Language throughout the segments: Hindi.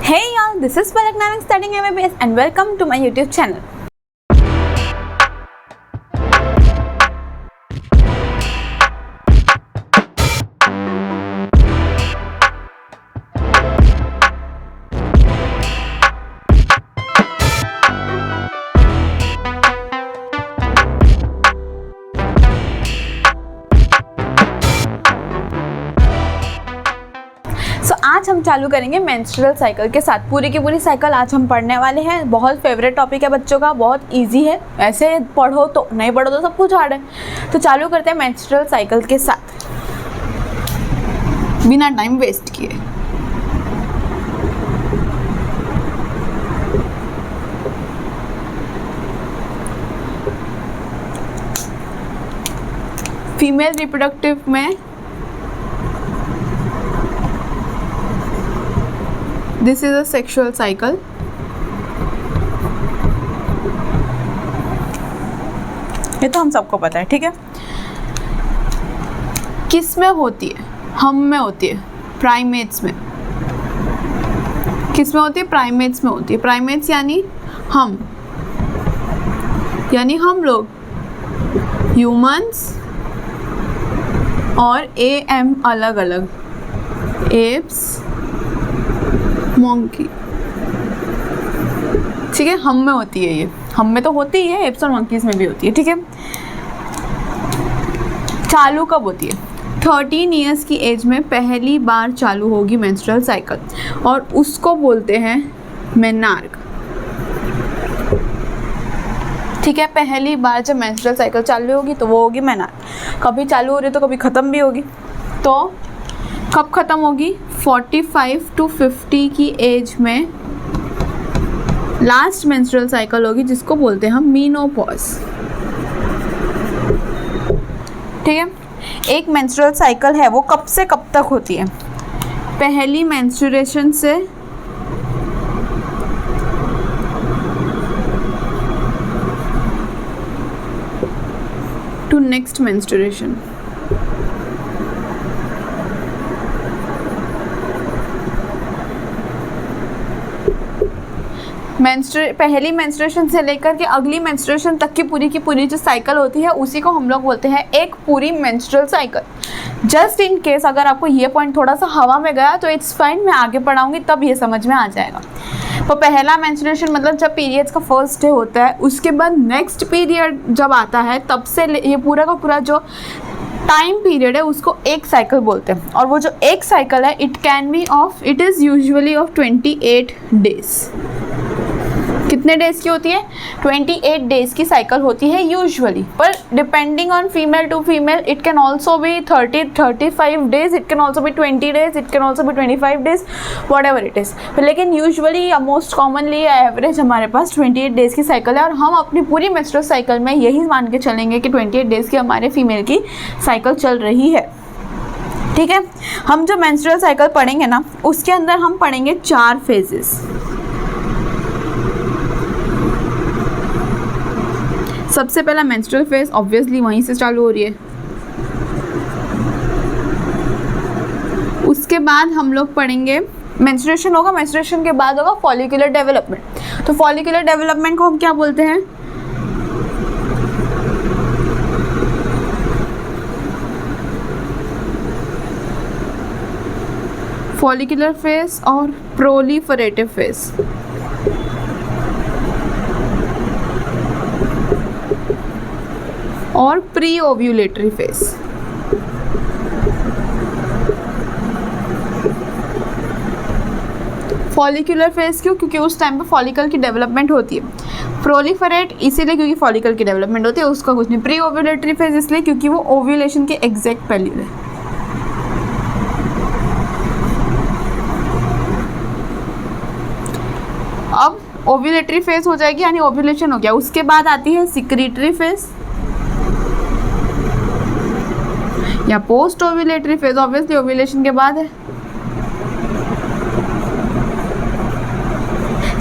Hey y'all, this is Palak Nanak studying MBBS and welcome to my YouTube channel. आज हम चालू करेंगे मेंस्ट्रुअल साइकिल के साथ। पूरी की पूरी साइकिल आज हम पढ़ने वाले हैं। बहुत फेवरेट टॉपिक है बच्चों का, बहुत इजी है, ऐसे पढ़ो तो नहीं पढ़ो तो सब कुछ हार्ड है। तो चालू करते हैं मेंस्ट्रुअल साइकिल के साथ बिना टाइम वेस्ट किए। फीमेल रिप्रोडक्टिव में this is a sexual cycle. ये तो हम सबको पता है, ठीक है। किस में होती है? हम में होती है, प्राइमेट्स में। किस में होती है? प्राइमेट्स में होती है। प्राइमेट्स यानी हम लोग, ह्यूमंस और एम अलग अलग, एप्स, मंकी, ठीक है। हम में होती है, ये हम में तो होती ही है, एप्स और मंकीज में भी होती है, ठीक है। चालू कब होती है? 13 ईयर्स की एज में पहली बार चालू होगी मेंस्ट्रुअल साइकिल और उसको बोलते हैं मेनार्क, ठीक है। पहली बार जब मेंस्ट्रुअल साइकिल चालू होगी तो वो होगी मेनार्क। कभी चालू हो रही है तो कभी ख़त्म भी होगी। तो कब ख़त्म होगी? 45 to 50 की एज में लास्ट मेंस्ट्रुअल साइकिल होगी, जिसको बोलते हैं हम मीनोपॉज, ठीक है। एक मेंस्ट्रुअल साइकिल है वो कब से कब तक होती है? पहली मेंस्ट्रुएशन से टू नेक्स्ट मेंस्ट्रुएशन। पहली मेंस्ट्रुएशन से लेकर के अगली मेंस्ट्रुएशन तक की पूरी जो साइकिल होती है उसी को हम लोग बोलते हैं एक पूरी menstrual cycle. Just in case अगर आपको ये पॉइंट थोड़ा सा हवा में गया तो इट्स फाइन, मैं आगे पढ़ाऊंगी तब ये समझ में आ जाएगा। तो पहला मेंस्ट्रुएशन मतलब जब पीरियड्स का फर्स्ट डे होता है, उसके बाद नेक्स्ट पीरियड जब आता है तब से ये पूरा का पूरा जो टाइम पीरियड है उसको एक साइकिल बोलते हैं। और वो जो एक साइकिल है it is usually of 28 days. कितने डेज की होती है? 28 डेज की साइकिल होती है यूजुअली, पर depending on female to female it can also be 35 days, it can also be 20 days, it can also be 25 days, whatever it is. लेकिन यूजुअली या मोस्ट कॉमनली एवरेज हमारे पास 28 डेज की साइकिल है। और हम अपनी पूरी मेंस्ट्रुअल साइकिल में यही मान के चलेंगे कि 28 डेज की हमारे फीमेल की साइकिल चल रही है, ठीक है। हम जो मेंस्ट्रुअल साइकिल पढ़ेंगे ना, उसके अंदर हम पढ़ेंगे 4 फेजेस। सबसे पहला मेंस्ट्रुअल फेज ऑब्वियसली वहीं से चालू हो रही है। उसके बाद हम लोग पढ़ेंगे मेंस्ट्रुएशन होगा, मेंस्ट्रुएशन के बाद होगा फॉलिकुलर डेवलपमेंट। तो फॉलिकुलर डेवलपमेंट को हम क्या बोलते हैं? फॉलिकुलर फेज और प्रोलिफरेटिव फेज। और pre ovulatory phase. Follicular phase क्यों? क्योंकि उस टाइम पे फॉलिकल की डेवलपमेंट होती है। प्रोलिफरेट इसीलिए क्योंकि फॉलिकल की डेवलपमेंट होती है, उसका कुछ नहीं। प्री ओव्यूलेटरी फेज इसलिए क्योंकि वो ओव्यूलेशन के एग्जैक्ट पहले है। अब ओव्यूलेटरी फेज हो जाएगी यानी ओव्यूलेशन हो गया। उसके बाद आती है सिक्रीटरी फेज या post ovulatory phase, obviously ovulation के बाद है।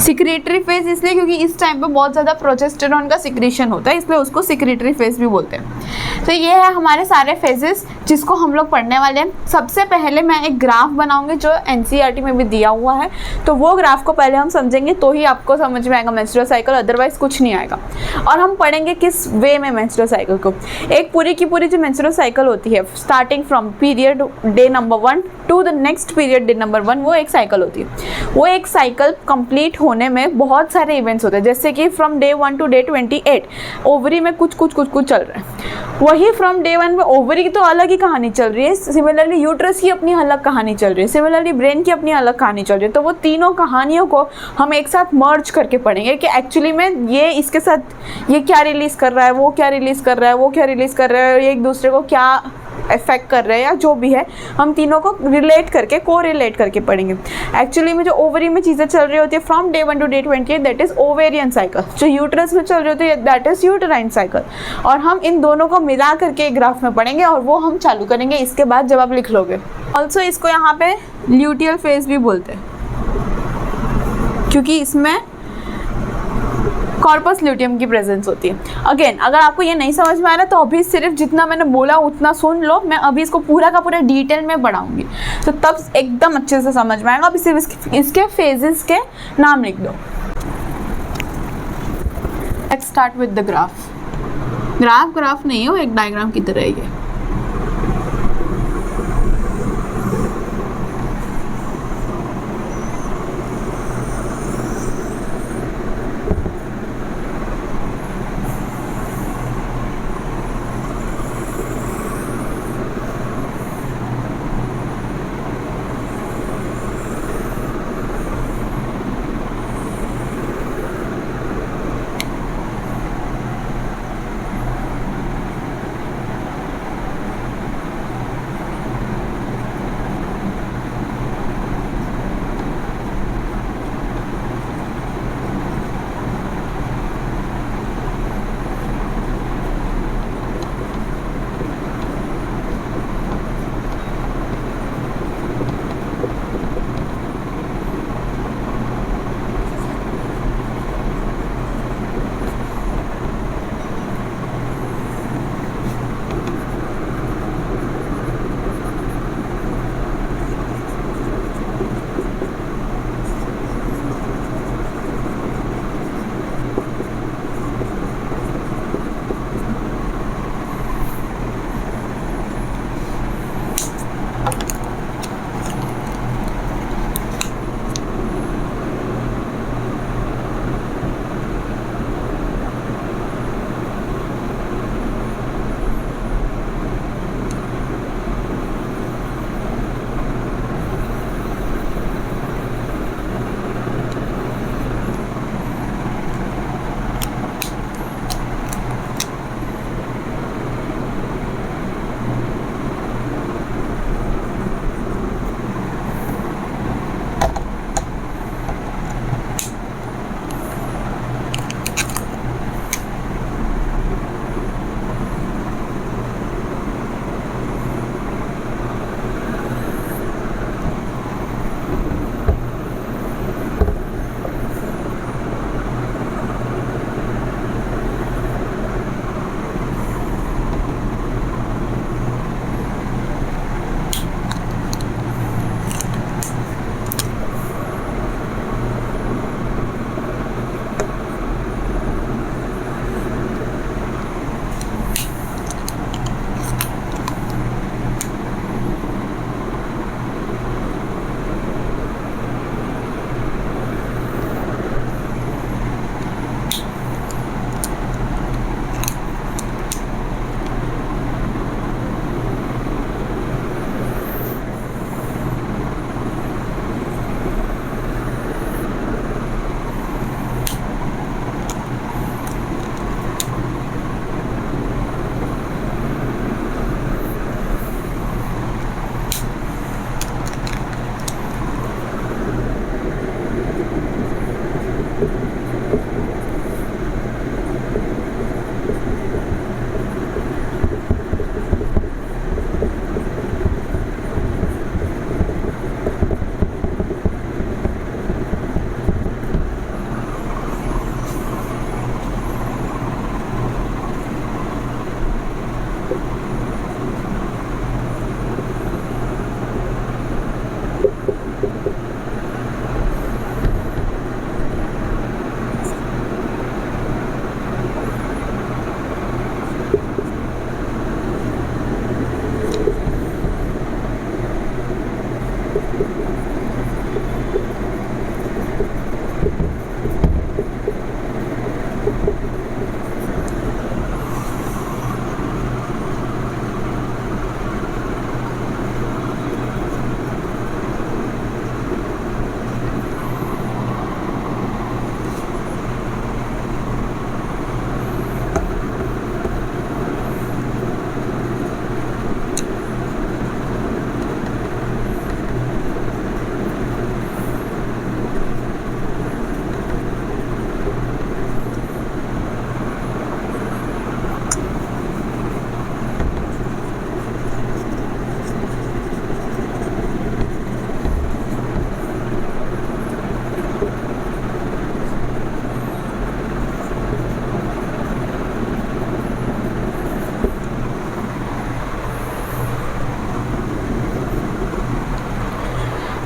सिक्रेटरी फेज इसलिए क्योंकि इस टाइम पे बहुत ज़्यादा प्रोजेस्टेरॉन का सिक्रेशन होता है, इसलिए उसको सिक्रेटरी फेज भी बोलते हैं। तो ये है हमारे सारे फेजेस जिसको हम लोग पढ़ने वाले हैं। सबसे पहले मैं एक ग्राफ बनाऊंगी जो एनसीईआरटी में भी दिया हुआ है, तो वो ग्राफ को पहले हम समझेंगे तो ही आपको समझ में आएगा मेंस्ट्रुअल साइकिल, अदरवाइज कुछ नहीं आएगा। और हम पढ़ेंगे किस वे में मेंस्ट्रुअल साइकिल को। एक पूरी की पूरी जो मेंस्ट्रुअल साइकिल होती है starting from period day number 1 to the next period day number 1, वो एक साइकिल होती है। वो एक साइकिल कंप्लीट होने में बहुत सारे इवेंट्स होते हैं, जैसे कि from day 1 to day 28 ovary में कुछ चल रहा है। वही फ्रॉम डे 1 में ओवरी की तो अलग ही कहानी चल रही है, सिमिलरली यूट्रस की अपनी अलग कहानी चल रही है, सिमिलरली ब्रेन की अपनी अलग कहानी चल रही है। तो वो तीनों कहानियों को हम एक साथ मर्ज करके पढ़ेंगे कि एक्चुअली में ये इसके साथ ये क्या रिलीज़ कर रहा है, वो क्या रिलीज़ कर रहा है, वो क्या रिलीज़ कर रहा है, ये एक दूसरे को क्या इफेक्ट कर रहे हैं या जो भी है, हम तीनों को रिलेट करके कोरिलेट करके पढ़ेंगे। एक्चुअली में जो ओवरी में चीज़ें चल रही होती है from day 1 to day 28 that is ovarian cycle, जो यूट्रस में चल रही होती है दैट इज यूटराइन साइकिल। और हम इन दोनों को मिला करके एक ग्राफ में पढ़ेंगे और वो हम चालू करेंगे इसके बाद जब आप लिख लोगे। ऑल्सो इसको यहाँ पे ल्यूटियल फेज भी बोलते हैं क्योंकि इसमें कॉर्पस ल्यूटियम की प्रेजेंस होती है। अगेन अगर आपको ये नहीं समझ में आ रहा तो अभी सिर्फ जितना मैंने बोला उतना सुन लो, मैं अभी इसको पूरा का पूरा डिटेल में पढ़ाऊंगी तो तब एकदम अच्छे से समझ में आएगा। अभी सिर्फ इसके फेजेस के नाम लिख दो। Let's start with the graph. Graph नहीं हो, एक डायग्राम की तरह है।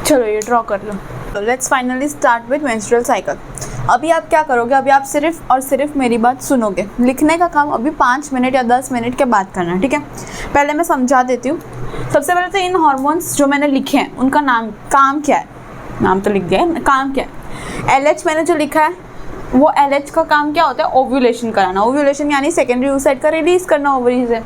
चलो ये ड्रॉ कर लो। Let's finally start with menstrual cycle. अभी आप क्या करोगे, अभी आप सिर्फ और सिर्फ मेरी बात सुनोगे। लिखने का काम अभी 5 मिनट या 10 मिनट के बाद करना है, ठीक है। पहले मैं समझा देती हूँ। सबसे पहले तो इन हार्मोन्स जो मैंने लिखे हैं उनका काम क्या है, नाम तो लिख दिया है, काम क्या है। LH मैंने जो लिखा है वो LH का काम क्या होता है, ओव्यूलेशन कराना। ओव्यूलेशन यानी सेकेंडरी oocyte का रिलीज करना ओवरी से।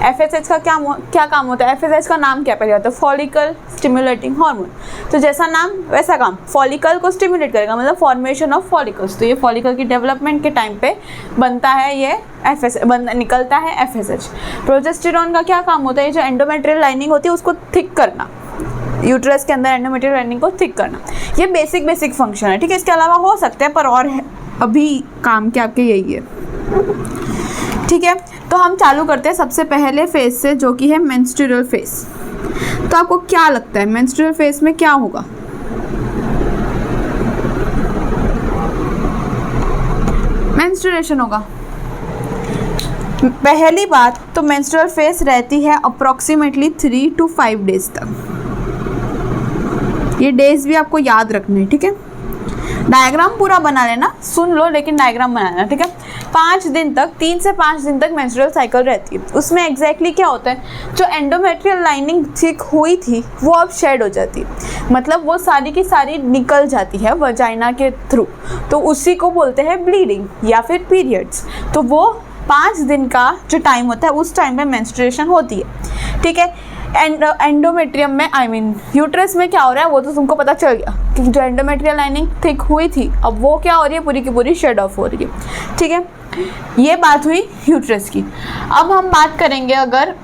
FSH का क्या काम होता है, FSH का नाम क्या पहले होता है, फॉलिकल स्टिमुलेटिंग हार्मोन। तो जैसा नाम वैसा काम, फॉलिकल को स्टिमुलेट करेगा, मतलब फॉर्मेशन ऑफ फॉलिकल्स। तो ये फॉलिकल की डेवलपमेंट के टाइम पे बनता है ये निकलता है FSH। प्रोजेस्टेरॉन का क्या काम होता है, ये जो एंडोमेट्रियल लाइनिंग होती है उसको थिक करना, यूट्रस के अंदर एंडोमेट्रियल लाइनिंग को थिक करना। ये बेसिक फंक्शन है, ठीक है। इसके अलावा हो सकते हैं पर और है, अभी काम के आपके यही है, ठीक है। तो हम चालू करते हैं सबसे पहले फेज से, जो कि है मेंस्ट्रुअल फेज। तो आपको क्या लगता है मेंस्ट्रुअल फेज में क्या होगा? मेंस्ट्रुएशन होगा। पहली बात तो मेंस्ट्रुअल फेज रहती है अप्रॉक्सीमेटली 3 to 5 डेज तक। ये डेज भी आपको याद रखने, ठीक है। डायग्राम पूरा बना लेना, सुन लो लेकिन डायग्राम बना लेना, ठीक है। 5 दिन तक, 3 से 5 दिन तक मेंस्ट्रुअल साइकिल रहती है। उसमें एग्जैक्टली क्या होता है, जो एंडोमेट्रियल लाइनिंग थिक हुई थी वो अब शेड हो जाती है, मतलब वो सारी की सारी निकल जाती है वजाइना के थ्रू। तो उसी को बोलते हैं ब्लीडिंग या फिर पीरियड्स। तो वो 5 दिन का जो टाइम होता है उस टाइम में मेंस्ट्रुएशन होती है, ठीक है। एंडोमेट्रियम में यूट्रस में क्या हो रहा है वो तो तुमको पता चल गया कि जो एंडोमेट्रियल लाइनिंग थिक हुई थी अब वो क्या हो रही है, पूरी की पूरी शेड ऑफ हो रही है, ठीक है। ये बात हुई यूट्रस की। अब हम बात करेंगे अगर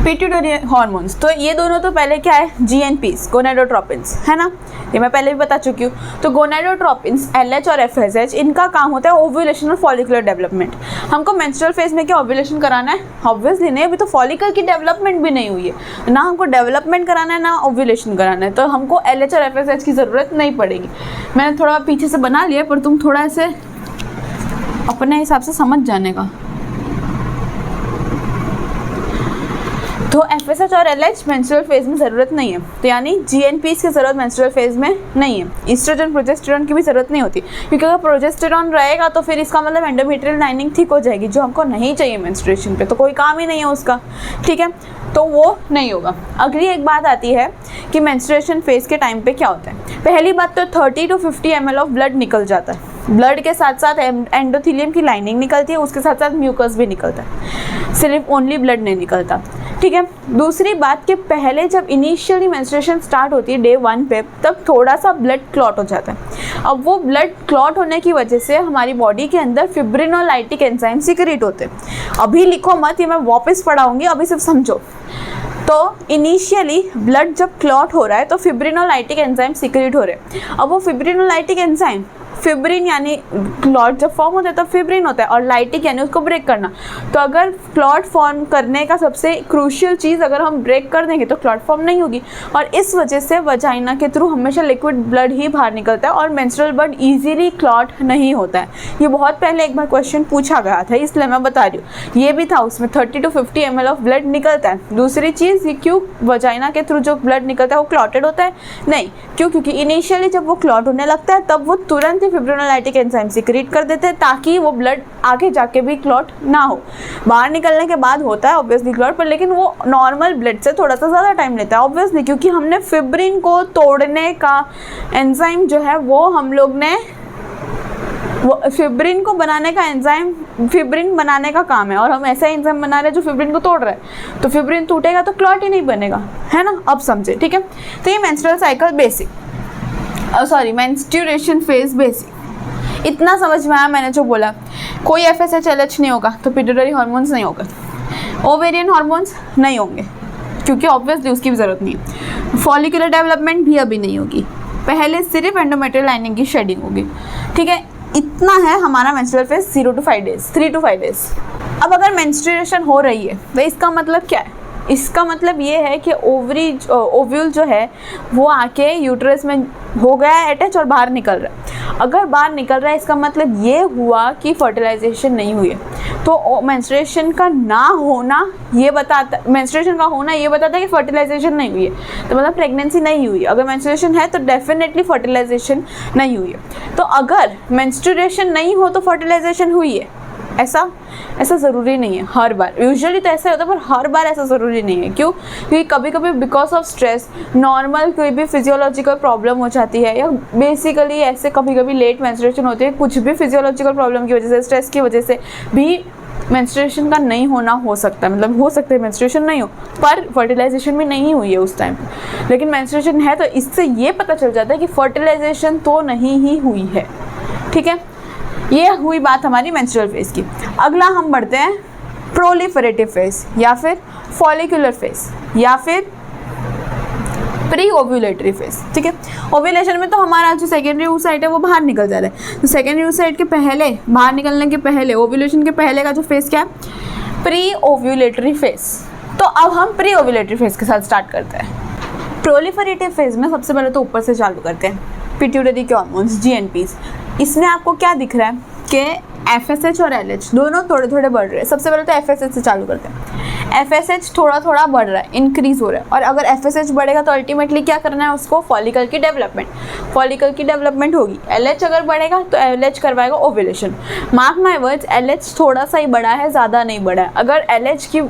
पिट्यूटरी हार्मोन्स, तो ये दोनों तो पहले क्या है, GNPs गोनाडोट्रोपिन्स, है ना, ये मैं पहले भी बता चुकी हूँ। तो गोनाडोट्रोपिन्स LH और FSH इनका काम होता है ओव्यूलेशन और फॉलिकुलर डेवलपमेंट। हमको मेंस्ट्रुअल फेज में क्या ओव्यूलेशन कराना है, ऑब्वियसली नहीं, अभी तो फॉलिकल की डेवलपमेंट भी नहीं हुई है ना, हमको डेवलपमेंट कराना है ना ओव्यूलेशन कराना है, तो हमको LH और FSH की ज़रूरत नहीं पड़ेगी। मैंने थोड़ा पीछे से बना लिया पर तुम थोड़ा ऐसे अपने हिसाब से समझ जाने का। तो FSH और LH मेंस्ट्रुअल फेज में ज़रूरत नहीं है, तो यानी GNPs की ज़रूरत मेंस्ट्रुअल फेज में नहीं है। ईस्ट्रोजन प्रोजेस्टेरॉन की भी ज़रूरत नहीं होती, क्योंकि अगर प्रोजेस्टेरॉन रहेगा तो फिर इसका मतलब एंडोमेट्रियल लाइनिंग ठीक हो जाएगी, जो हमको नहीं चाहिए मेंस्ट्रुएशन पे, तो कोई काम ही नहीं है उसका, ठीक है। तो वो नहीं होगा। अगली एक बात आती है कि मेंस्ट्रुएशन फेज के टाइम पे क्या होता है। पहली बात तो 30 to 50 ml ऑफ ब्लड निकल जाता है। ब्लड के साथ साथ एंडोथीलियम की लाइनिंग निकलती है, उसके साथ साथ म्यूकस भी निकलता है, सिर्फ ओनली ब्लड नहीं निकलता, ठीक है। दूसरी बात कि पहले जब इनिशियली मेंस्ट्रुएशन स्टार्ट होती है डे 1 पे, तब थोड़ा सा ब्लड क्लॉट हो जाता है। अब वो ब्लड क्लॉट होने की वजह से हमारी बॉडी के अंदर फिब्रिनोलाइटिक एंजाइम सिक्रीट होते हैं। अभी लिखो मत, ये मैं वापस पढ़ाऊंगी, अभी सिर्फ समझो। तो इनिशियली ब्लड जब क्लॉट हो रहा है तो फिब्रिनोलाइटिक एंजाइम सिक्रीट हो रहे हैं। अब वो फिब्रिनोलाइटिक एंजाइम, फिब्रिन यानी क्लॉट जब फॉर्म होता है तब फिब्रिन होता है, और लाइटिक यानी उसको ब्रेक करना। तो अगर क्लॉट फॉर्म करने का सबसे क्रूशियल चीज़ अगर हम ब्रेक कर देंगे तो क्लॉट फॉर्म नहीं होगी, और इस वजह से वजाइना के थ्रू हमेशा लिक्विड ब्लड ही बाहर निकलता है और मेंस्ट्रुअल ब्लड ईजिली क्लॉट नहीं होता है। ये बहुत पहले एक बार क्वेश्चन पूछा गया था, इसलिए मैं बता रही हूँ। ये भी था, उसमें 30 to 50 ml ऑफ ब्लड निकलता है। दूसरी चीज़, ये क्यों वजाइना के थ्रू जो ब्लड निकलता है वो क्लॉटेड होता है? नहीं, क्योंकि इनिशियली जब वो क्लॉट होने लगता है तब वो तुरंत फिब्रिनोलाइटिक एंजाइम सिक्रीट कर देते हैं, ताकि वो ब्लड आगे जाके भी क्लॉट ना हो। बाहर निकलने के बाद होता है ऑब्वियसली क्लॉट, पर लेकिन वो नॉर्मल ब्लड से थोड़ा सा ज़्यादा टाइम लेता है ऑब्वियसली, क्योंकि हमने फिब्रिन को तोड़ने का एंजाइम जो है वो हम लोग ने, वो फिब्रिन को बनाने का एंजाइम फिब्रिन बनाने का काम है, और हम ऐसा एंजाइम बना रहे हैं जो फिब्रिन को तोड़ रहा है। तो फिब्रिन टूटेगा तो क्लॉट ही नहीं बनेगा, है ना। अब समझे, ठीक है। तो ये menstrual cycle basic, menstruation phase basic, इतना समझ में आया मैंने जो बोला। कोई FSH LH नहीं होगा तो पिट्यूटरी हार्मोन्स नहीं होगा, ओवेरियन हार्मोन्स नहीं होंगे क्योंकि ऑब्वियसली उसकी भी ज़रूरत नहीं है। फॉलिकुलर डेवलपमेंट भी अभी नहीं होगी, पहले सिर्फ एंडोमेट्रियल लाइनिंग की शेडिंग होगी, ठीक है। इतना है हमारा menstrual phase 0 to 5 days, 3 to 5 days. अब अगर मेंस्ट्रुएशन हो रही है तो इसका मतलब क्या है? इसका मतलब ये है कि ओव्यूल जो है वो आके यूट्रस में हो गया है अटैच और बाहर निकल रहा है। अगर बाहर निकल रहा है इसका मतलब ये हुआ कि फर्टिलाइजेशन नहीं हुई है। तो मेंस्ट्रुएशन का ना होना ये बताता, मेंस्ट्रुएशन का होना ये बताता है कि फर्टिलाइजेशन नहीं हुई है, तो मतलब प्रेगनेंसी नहीं हुई। अगर मेंस्ट्रुएशन है तो डेफिनेटली फर्टिलाइजेशन नहीं हुई है। तो अगर मेंस्ट्रुएशन नहीं हो तो फर्टिलाइजेशन हुई है, ऐसा ज़रूरी नहीं है हर बार। यूजुअली तो ऐसा होता है पर हर बार ऐसा ज़रूरी नहीं है। क्यों? क्योंकि कभी कभी बिकॉज ऑफ स्ट्रेस नॉर्मल कोई भी फिजियोलॉजिकल प्रॉब्लम हो जाती है, या बेसिकली ऐसे कभी कभी लेट मेंस्ट्रुएशन होती है, कुछ भी फिजियोलॉजिकल प्रॉब्लम की वजह से, स्ट्रेस की वजह से भी मेंस्ट्रुएशन का नहीं होना हो सकता है। मतलब हो सकता है मेंस्ट्रुएशन नहीं हो पर फर्टिलाइजेशन भी नहीं हुई है उस टाइम, लेकिन मेंस्ट्रुएशन है, तो इससे ये पता चल जाता है कि फर्टिलाइजेशन तो नहीं ही हुई है। ठीक है, ये हुई बात हमारी मेंस्ट्रुअल फेज की। अगला हम बढ़ते हैं प्रोलिफरेटिव फेज, या फिर फॉलिकुलर फेज, या फिर प्री ओव्यूलेटरी फेज। ठीक है, ओव्यूलेशन में तो हमारा जो सेकेंडरी oocyte है वो बाहर निकल जा रहा है। तो सेकेंडरी oocyte के पहले, बाहर निकलने के पहले, ओव्यूलेशन के पहले का जो फेज क्या है? Pre ovulatory phase. तो अब हम प्री ओव्यूलेटरी फेज के साथ स्टार्ट करते हैं। प्रोलिफरेटिव फेज में सबसे पहले तो ऊपर से चालू करते हैं, पिट्यूटरी के हार्मोन्स GNPs। इसमें आपको क्या दिख रहा है कि FSH और LH दोनों थोड़े थोड़े बढ़ रहे हैं। सबसे पहले तो FSH से चालू करते हैं। FSH थोड़ा थोड़ा बढ़ रहा है, इंक्रीज हो रहा है, और अगर FSH बढ़ेगा तो अल्टीमेटली क्या करना है उसको? फॉलिकल की डेवलपमेंट होगी। LH अगर बढ़ेगा तो LH करवाएगा ovulation. Mark my words, LH थोड़ा सा ही बढ़ा है, ज़्यादा नहीं बढ़ा है। अगर LH की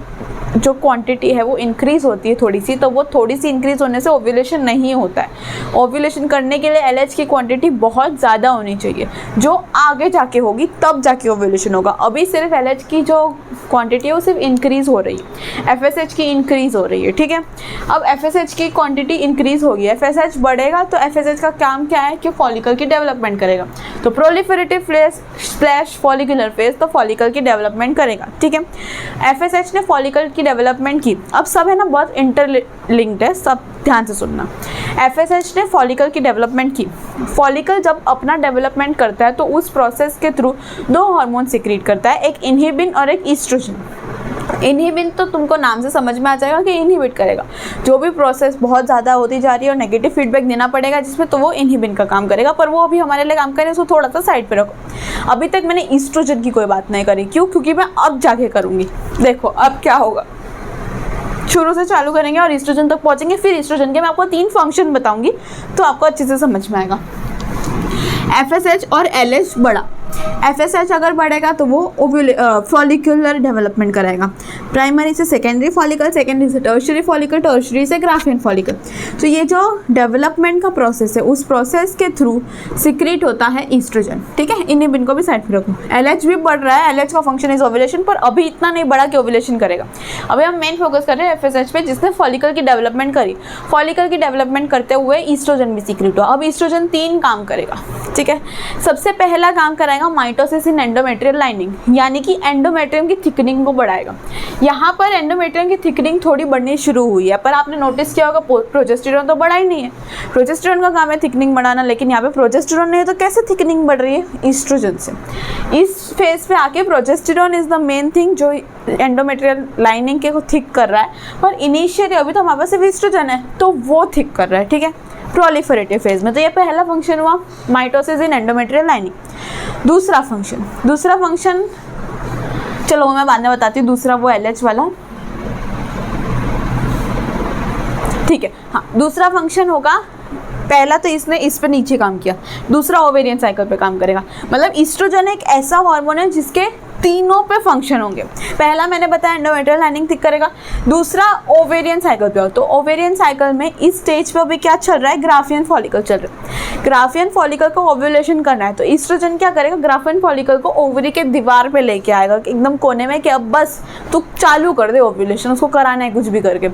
जो क्वांटिटी है वो इंक्रीज होती है थोड़ी सी, तो वो थोड़ी सी इंक्रीज होने से ओव्यूलेशन नहीं होता है। ओव्यूलेशन करने के लिए LH की क्वांटिटी बहुत ज़्यादा होनी चाहिए, जो आगे जाके होगी, तब जाके ओव्यूलेशन होगा। अभी सिर्फ LH की जो क्वांटिटी है वो सिर्फ इंक्रीज हो रही है, FSH की इंक्रीज हो रही है। ठीक है, अब FSH की क्वांटिटी इंक्रीज होगी, FSH बढ़ेगा तो FSH का काम क्या है कि फॉलिकल की डेवलपमेंट करेगा। तो प्रोलिफरेटिव फेज / फॉलिकुलर फेज, तो फॉलिकल की डेवलपमेंट करेगा। ठीक है, FSH ने फॉलिकल की डेवलपमेंट की। अब सब है ना बहुत इंटरलिंक्ड है, सब ध्यान से सुनना। FSH ने फॉलिकल की डेवलपमेंट की। फॉलिकल जब अपना डेवलपमेंट करता है तो उस प्रोसेस के थ्रू 2 हार्मोन सीक्रेट करता है, एक इनहिबिन और एक ईस्ट्रोजन। इनहिबिन तो तुमको नाम से समझ में आ जाएगा कि इनहिबिट करेगा, जो भी प्रोसेस बहुत ज़्यादा होती जा रही है और नेगेटिव फीडबैक देना पड़ेगा जिसमें, तो वो इनहिबिन का काम करेगा। पर वो अभी हमारे लिए काम करे, उसको थोड़ा सा साइड पे रखो। अभी तक मैंने ईस्ट्रोजन की कोई बात नहीं करी। क्यों? क्योंकि मैं अब जाके करूँगी। देखो अब क्या होगा, शुरू से चालू करेंगे और ईस्ट्रोजन तक पहुंचेंगे, फिर ईस्ट्रोजन के मैं आपको 3 फंक्शन बताऊंगी तो आपको अच्छे से समझ में आएगा। FSH और LH बढ़ा। FSH अगर बढ़ेगा तो वो फॉलिकुलर डेवलपमेंट कराएगा, प्राइमरी से सेकेंडरी फॉलिकल, सेकेंडरी से टर्शियरी फॉलिकल, टर्शियरी से ग्राफियन फॉलिकल। तो ये जो डेवलपमेंट का प्रोसेस है उस प्रोसेस के थ्रू सीक्रेट होता है ईस्ट्रोजन। ठीक है, इनहिबिन को भी साइड पे रखो। LH भी बढ़ रहा है, LH का फंक्शन इज ओव्यूलेशन, पर अभी इतना नहीं बढ़ा कि ओव्यूलेशन करेगा। अभी हम मेन फोकस कर रहे हैं FSH पे, जिसने फॉलिकल की डेवलपमेंट करी। फॉलिकल की डेवलपमेंट करते हुए ईस्ट्रोजन भी सीक्रेट हुआ। अब ईस्ट्रोजन 3 काम करेगा। ठीक है, सबसे पहला काम कराएगा माइटोसिस इन एंडोमेट्रियल लाइनिंग, यानी कि एंडोमेट्रियम की थिकनिंग को बढ़ाएगा। यहाँ पर एंडोमेट्रियम की थिकनिंग थोड़ी बढ़नी शुरू हुई है, पर आपने नोटिस किया होगा प्रोजेस्टेरॉन तो बढ़ा ही नहीं है। प्रोजेस्टेरॉन का काम है थिकनिंग बढ़ाना, लेकिन यहाँ पे प्रोजेस्टेरॉन नहीं है तो कैसे थिकनिंग बढ़ रही है? ईस्ट्रोजन से। इस फेज पे आके progesterone is the main thing जो एंडोमेट्रियल लाइनिंग के को थिक कर रहा है, पर इनिशियली अभी तो हमारे पास सिर्फ ईस्ट्रोजन है तो वो थिक कर रहा है। ठीक है, प्रोलिफरेटिव फेज में। तो ये पहला फंक्शन हुआ माइटोसिस इन एंडोमेट्रियल लाइनिंग। दूसरा फंक्शन चलो मैं बाद में बताती हूँ, दूसरा वो LH वाला। ठीक है, हाँ, दूसरा फंक्शन होगा, पहला तो इसने इस पे नीचे काम किया, दूसरा ओवेरियन साइकिल पे काम करेगा। मतलब ईस्ट्रोजन एक ऐसा हार्मोन है जिसके तीनों पे फंक्शन होंगे। पहला मैंने बताया एंडोमेट्रियल लाइनिंग थिक करेगा, दूसरा ओवेरियन साइकिल पे हो। तो ओवेरियन साइकिल में इस स्टेज पे अभी क्या चल रहा है? ग्राफियन फॉलिकल चल रहा है। ग्राफियन फॉलिकल को ओव्यूलेशन करना है, तो ईस्ट्रोजन क्या करेगा? ग्राफियन फॉलिकल को ओवरी के दीवार पे लेके आएगा एकदम कोने में, कि अब बस तू चालू कर दे ओव्यूलेशन, उसको कराना है कुछ भी करके।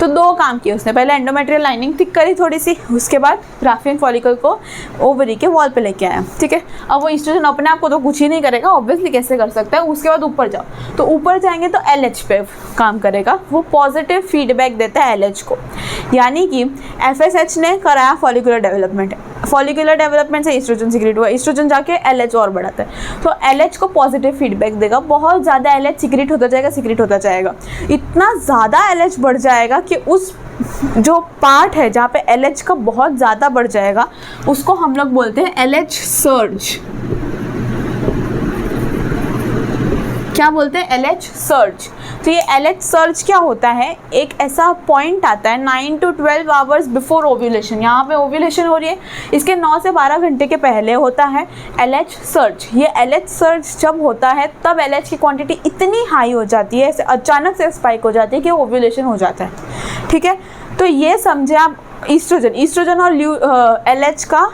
तो 2 काम किए उसने, पहले एंडोमेट्रियल लाइनिंग थिक करी थोड़ी सी, उसके बाद ग्राफियन फॉलिकल को ओवरी के वॉल पे लेके आया। ठीक है, अब वो ईस्ट्रोजन अपने आप को तो कुछ ही नहीं करेगा, ऑब्वियसली कैसे कर सकता है। उसके बाद ऊपर जाओ, तो ऊपर जाएंगे तो LH पे काम करेगा, वो पॉजिटिव फीडबैक देता है LH को। यानी कि FSH ने कराया फॉलिकुलर डेवलपमेंट, फॉलिकुलर डेवलपमेंट से ईस्ट्रोजन सीक्रेट हुआ, ईस्ट्रोजन जाके एलएच और बढ़ाता है, तो एलएच को पॉजिटिव फीडबैक देगा, बहुत ज़्यादा एलएच सीक्रेट होता जाएगा, इतना ज़्यादा एलएच बढ़ जाएगा कि उस जो पार्ट है जहाँ पे एलएच का बहुत ज़्यादा बढ़ जाएगा उसको हम लोग बोलते हैं एलएच सर्ज। क्या बोलते हैं? LH surge. तो ये एलएच सर्ज क्या होता है, एक ऐसा पॉइंट आता है 9 to 12 आवर्स बिफोर ओव्यूलेशन, यहाँ पे ओव्यूलेशन हो रही है, इसके 9 से 12 घंटे के पहले होता है एलएच सर्ज। ये एलएच सर्ज जब होता है तब एलएच की क्वांटिटी इतनी हाई हो जाती है, अचानक से स्पाइक हो जाती है कि ओव्यूलेशन हो जाता है। ठीक है, तो ये समझे आप ईस्ट्रोजन और एलएच का,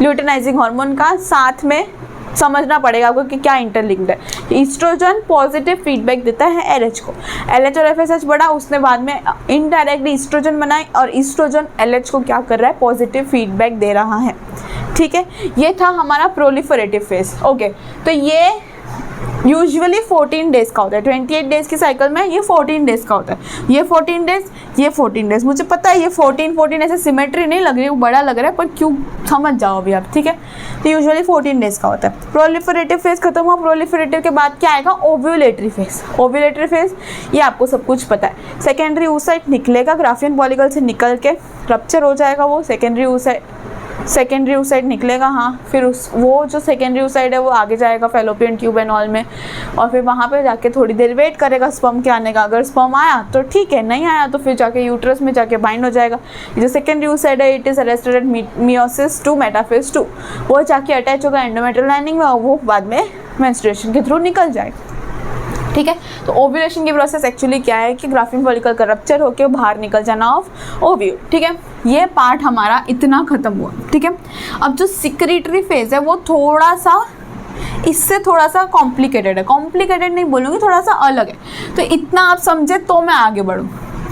ल्यूटेनाइजिंग हार्मोन का साथ में समझना पड़ेगा आपको कि क्या इंटरलिंक्ड है। ईस्ट्रोजन पॉजिटिव फीडबैक देता है एलएच को, एलएच और एफएसएच बढ़ा, उसने बाद में इनडायरेक्टली ईस्ट्रोजन बनाई और ईस्ट्रोजन एलएच को क्या कर रहा है, पॉजिटिव फीडबैक दे रहा है। ठीक है, ये था हमारा प्रोलिफरेटिव फेज। ओके, तो ये यूजुअली 14 डेज का होता है, 28 डेज की साइकिल में ये 14 डेज का होता है, ये 14 डेज, ये 14 डेज। मुझे पता है ये 14 ऐसे सिमेट्री नहीं लग रही है, वो बड़ा लग रहा है, पर क्यों, समझ जाओ अभी आप। ठीक है, तो यूजुअली 14 डेज का होता है। प्रोलिफरेटिव फेज खत्म हुआ, प्रोलिफरेटिव के बाद क्या आएगा, ओव्यूलेटरी फेज। ओव्यूलेटरी फेज ये आपको सब कुछ पता है, सेकेंडरी oocyte निकलेगा ग्राफियन फॉलिकल से, निकल के रप्चर हो जाएगा, वो सेकेंडरी oocyte निकलेगा। हाँ, फिर वो जो सेकेंडरी oocyte है वो आगे जाएगा फैलोपियन ट्यूब एंड ऑल में, और फिर वहाँ पे जाके थोड़ी देर वेट करेगा स्पर्म के आने का। अगर स्पर्म आया तो ठीक है, नहीं आया तो फिर जाके यूट्रस में जाके बाइंड हो जाएगा। जो सेकेंडरी oocyte है, it is arrested eight meiosis 2 metaphase 2, वो जाके अटैच होगा एंडोमेट्रियल लाइनिंग में, और वो बाद में मेंस्ट्रुएशन के थ्रू निकल जाएगा। ठीक है, तो ओव्यूलेशन की प्रोसेस एक्चुअली क्या है कि ग्राफियन फॉलिकल का रप्चर होकर बाहर निकल जाना ऑफ ओव्यूल। ठीक है, ये पार्ट हमारा इतना खत्म हुआ। ठीक है, अब जो सिक्रीटरी फेज है वो थोड़ा सा इससे थोड़ा सा कॉम्प्लिकेटेड है, कॉम्प्लिकेटेड नहीं बोलूँगी, थोड़ा सा अलग है। तो इतना आप समझे तो मैं आगे बढ़ूँ।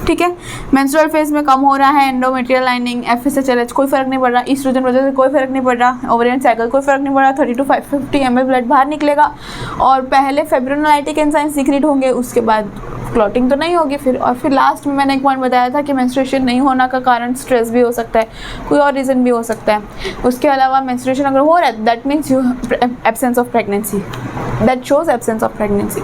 ठीक है, मेंस्ट्रुअल फेज में कम हो रहा है एंडोमेट्रियल लाइनिंग, एफएसएच एलएच कोई फर्क नहीं पड़ रहा, ईस्ट्रोजन वजह से कोई फर्क नहीं पड़ रहा, ओवेरियन साइकिल कोई फर्क नहीं पड़ रहा, 30 to 550 ml ब्लड बाहर निकलेगा, और पहले फेब्रिनोलाइटिक एंजाइम सीक्रेट होंगे, उसके बाद क्लॉटिंग तो नहीं होगी फिर लास्ट में मैंने एक पॉइंट बताया था कि मेंस्ट्रुएशन नहीं होना का कारण स्ट्रेस भी हो सकता है, कोई और रीज़न भी हो सकता है। उसके अलावा मेंस्ट्रुएशन अगर हो रहा है that means you absence of pregnancy, that shows absence of pregnancy.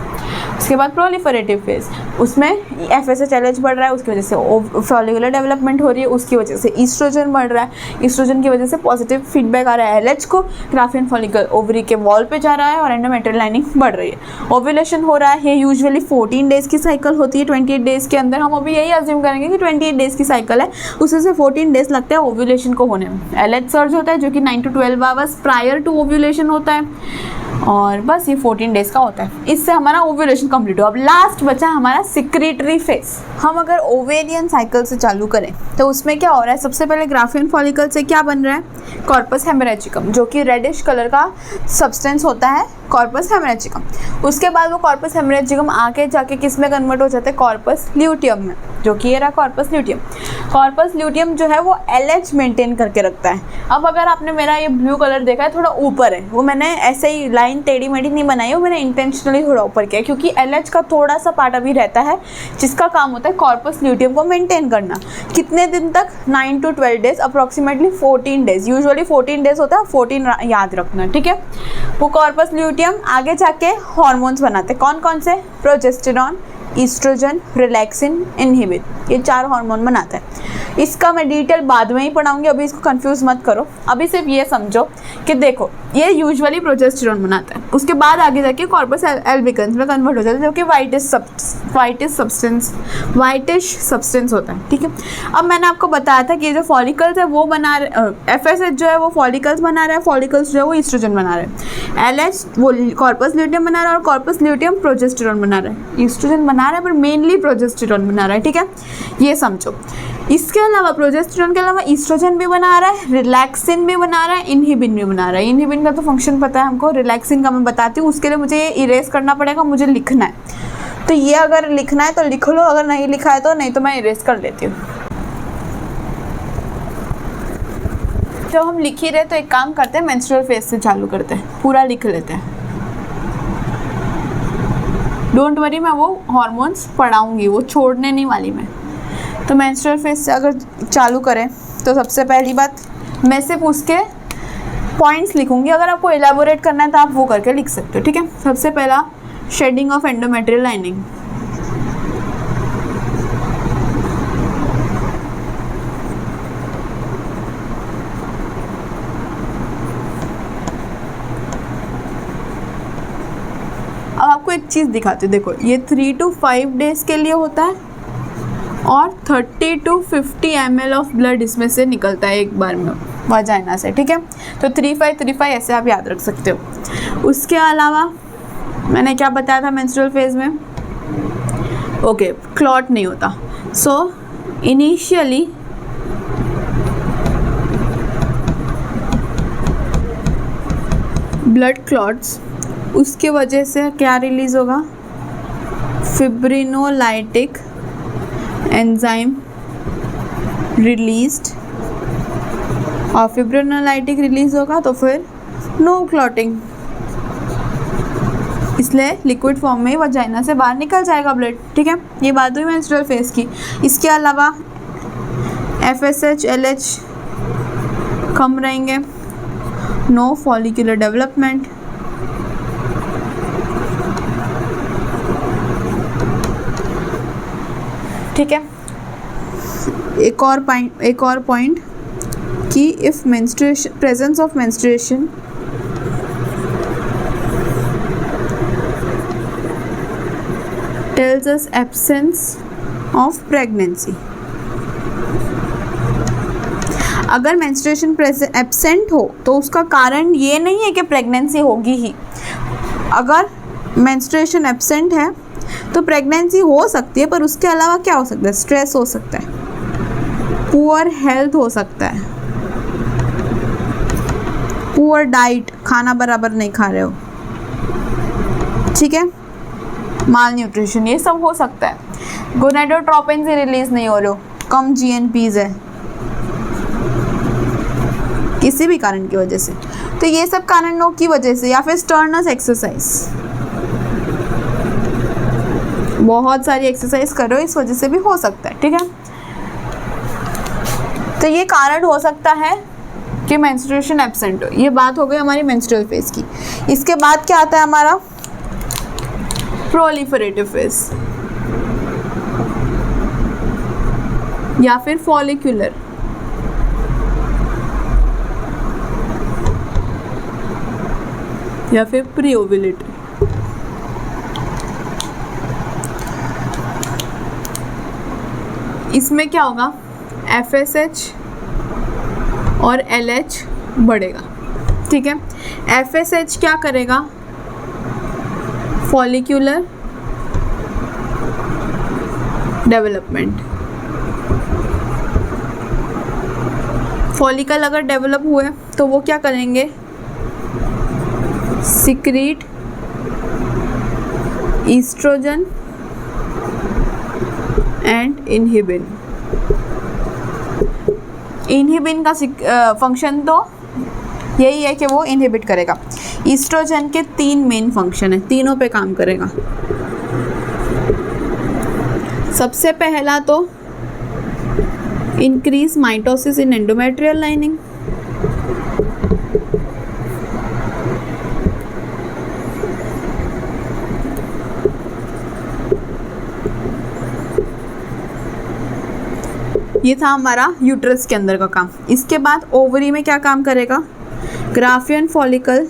उसके बाद प्रोलिफरेटिव फेज, उसमें एफएसएच एलएच बढ़ रहा है, उसकी वजह से फॉलिकुलर डेवलपमेंट हो रही है, उसकी वजह से ईस्ट्रोजन बढ़ रहा है, ईस्ट्रोजन की वजह से पॉजिटिव फीडबैक आ रहा है एलएच को, ग्राफियन फॉलिकल ओवरी के वॉल पे जा रहा है और एंडोमेट्रियल लाइनिंग बढ़ रही है। ओव्यूलेशन हो रहा है, ये यूजुअली 14 डेज की साइकिल होती है, 28 डेज के अंदर। हम अभी यही अज्यूम करेंगे कि 28 डेज की साइकिल है, उससे से 14 डेज लगते हैं ओव्यूलेशन को होने में। एलएच सर्ज होता है जो कि 9 to 12 hours prior to ovulation होता है, और बस ये 14 डेज का होता है। इससे हमारा ओव्यूलेशन कंप्लीट हुआ। अब लास्ट बचा हमारा सिक्रीटरी फेज। हम अगर ओवेरियन साइकिल से चालू करें तो उसमें क्या हो रहा है, सबसे पहले ग्राफियन फॉलिकल से क्या बन रहा है, कॉर्पस हेमरेजिकम, जो कि रेडिश कलर का सब्सटेंस होता है, कॉर्पस हेमरेजिकम। उसके बाद वो कॉर्पस हेमरेजिकम आके जाके किस में कन्वर्ट हो जाता है, कॉर्पस ल्यूटियम में, जो कि ये रहा कॉर्पस ल्यूटियम। कॉर्पस ल्यूटियम जो है वो एलएच मेंटेन करके रखता है। अब अगर आपने मेरा ये ब्लू कलर देखा है थोड़ा ऊपर है, वो मैंने ऐसे ही लाइन टेढ़ी मेढ़ी नहीं बनाई है, वो मैंने इंटेंशनली थोड़ा ऊपर किया, क्योंकि एलएच का थोड़ा सा पार्ट अभी रहता है जिसका काम होता है कॉर्पस ल्यूटियम को मेंटेन करना। कितने दिन तक, 9 to 12 days, approximately 14 days, usually 14 days होता है, 14 याद रखना। ठीक है, वो कॉर्पस ल्यूटियम आगे जाके हार्मोन्स बनाते हैं, कौन कौन से, प्रोजेस्टेरॉन, ईस्ट्रोजन, रिलैक्सिन, इनहिबिन, ये 4 हार्मोन बनाता है। इसका मैं डिटेल बाद में ही पढ़ाऊंगी, अभी इसको कंफ्यूज मत करो। अभी सिर्फ ये समझो कि देखो ये यूजुअली प्रोजेस्टेरॉन बनाता है, उसके बाद आगे जाके कॉर्पस एल्बिकन्स में कन्वर्ट हो जाता है, जो कि वाइटिश सब्सटेंस होता है। ठीक है, अब मैंने आपको बताया था कि जो फॉलिकल्स है वो बना रहे, एफएसएच जो है वो फॉलिकल्स बना रहा है, फॉलिकल्स जो है वो ईस्ट्रोजन बना रहे हैं, एलएच वो कॉर्पस ल्यूटियम बना रहा है, और कॉर्पस ल्यूटियम प्रोजेस्टेरॉन बना रहा है। ईस्ट्रोजन बना रहा है पर मेनली प्रोजेस्टेरॉन बना रहा है। ठीक है, ये समझो। इसके अलावा प्रोजेस्टेरॉन के अलावा ईस्ट्रोजन भी बना रहा है, रिलैक्सिन भी बना रहा है, इनहिबिन भी बना रहा है। इनहिबिन का तो फंक्शन पता है हमको, रिलैक्सिन का मैं बताती हूँ, उसके लिए मुझे ये इरेज करना पड़ेगा, मुझे लिखना है। तो ये अगर लिखना है तो लिख लो, अगर नहीं लिखा है तो नहीं, तो मैं इरेज कर लेती हूँ। जब हम लिख ही रहे तो एक काम करते हैं, मेंस्ट्रुअल फेज से चालू करते हैं, पूरा लिख लेते हैं। डोंट वरी, मैं वो हार्मोन्स पढ़ाऊंगी, वो छोड़ने नहीं वाली मैं। तो मेंस्ट्रुअल फेज से अगर चालू करें तो सबसे पहली बात मैं सिर्फ उसके पॉइंट्स लिखूंगी, अगर आपको एलाबोरेट करना है तो आप वो करके लिख सकते हो, ठीक है। सबसे पहला शेडिंग ऑफ एंडोमेट्रियल लाइनिंग। अब आपको एक चीज़ दिखाती हूँ, देखो ये 3 to 5 डेज के लिए होता है और 30 to 50 ml ऑफ ब्लड इसमें से निकलता है एक बार में वाजाइना से, ठीक है। तो 3-5 ऐसे आप याद रख सकते हो। उसके अलावा मैंने क्या बताया था मेंस्ट्रुअल फेज में, ओके, क्लॉट नहीं होता। सो इनिशियली ब्लड क्लॉट्स, उसके वजह से क्या रिलीज होगा, फिब्रिनोलाइटिक एंजाइम रिलीज्ड, और फिब्रिनोलाइटिक रिलीज होगा तो फिर नो क्लॉटिंग, इसलिए लिक्विड फॉर्म में वजाइना से बाहर निकल जाएगा ब्लड, ठीक है। ये बात हुई मेंस्ट्रुअल फेज की। इसके अलावा FSH LH कम रहेंगे, नो फॉलिकुलर डेवलपमेंट, ठीक है। एक और पॉइंट कि if menstruation, presence of menstruation tells us absence of pregnancy। अगर मेंस्ट्रुएशन एब्सेंट हो तो उसका कारण ये नहीं है कि प्रेगनेंसी होगी ही। अगर मेंस्ट्रुएशन एब्सेंट है तो प्रेगनेंसी हो सकती है, पर उसके अलावा क्या हो सकता है, स्ट्रेस हो सकता है, पुअर हेल्थ हो सकता है, पुअर डाइट, खाना बराबर नहीं खा रहे हो, ठीक है, माल न्यूट्रिशन, ये सब हो सकता है। गोनेडोट्रोपिन से रिलीज नहीं हो रहे हो, कम GNPs है किसी भी कारण की वजह से, तो ये सब कारणों की वजह से, या फिर स्टर्नस एक्सरसाइज, बहुत सारी एक्सरसाइज करो इस वजह से भी हो सकता है, ठीक है। तो ये कारण हो सकता है कि मेंस्ट्रुएशन एब्सेंट हो। ये बात हो गई हमारी मेंस्ट्रुअल फेज की। इसके बाद क्या आता है हमारा प्रोलिफरेटिव फेज या फिर फॉलिक्यूलर। या फिर प्री ओव्यूलेटरी। इसमें क्या होगा, FSH और LH बढ़ेगा, ठीक है। FSH क्या करेगा, फॉलिक्यूलर डेवलपमेंट। फॉलिकल अगर डेवलप हुए तो वो क्या करेंगे, secrete estrogen and inhibin. Inhibin का फंक्शन तो यही है कि वो इनहिबिट करेगा। ईस्ट्रोजन के 3 मेन फंक्शन है, तीनों पे काम करेगा। सबसे पहला तो इंक्रीज माइटोसिस इन एंडोमेट्रियल लाइनिंग, ये था हमारा यूट्रस के अंदर का काम। इसके बाद ओवरी में क्या काम करेगा, ग्राफियन फॉलिकल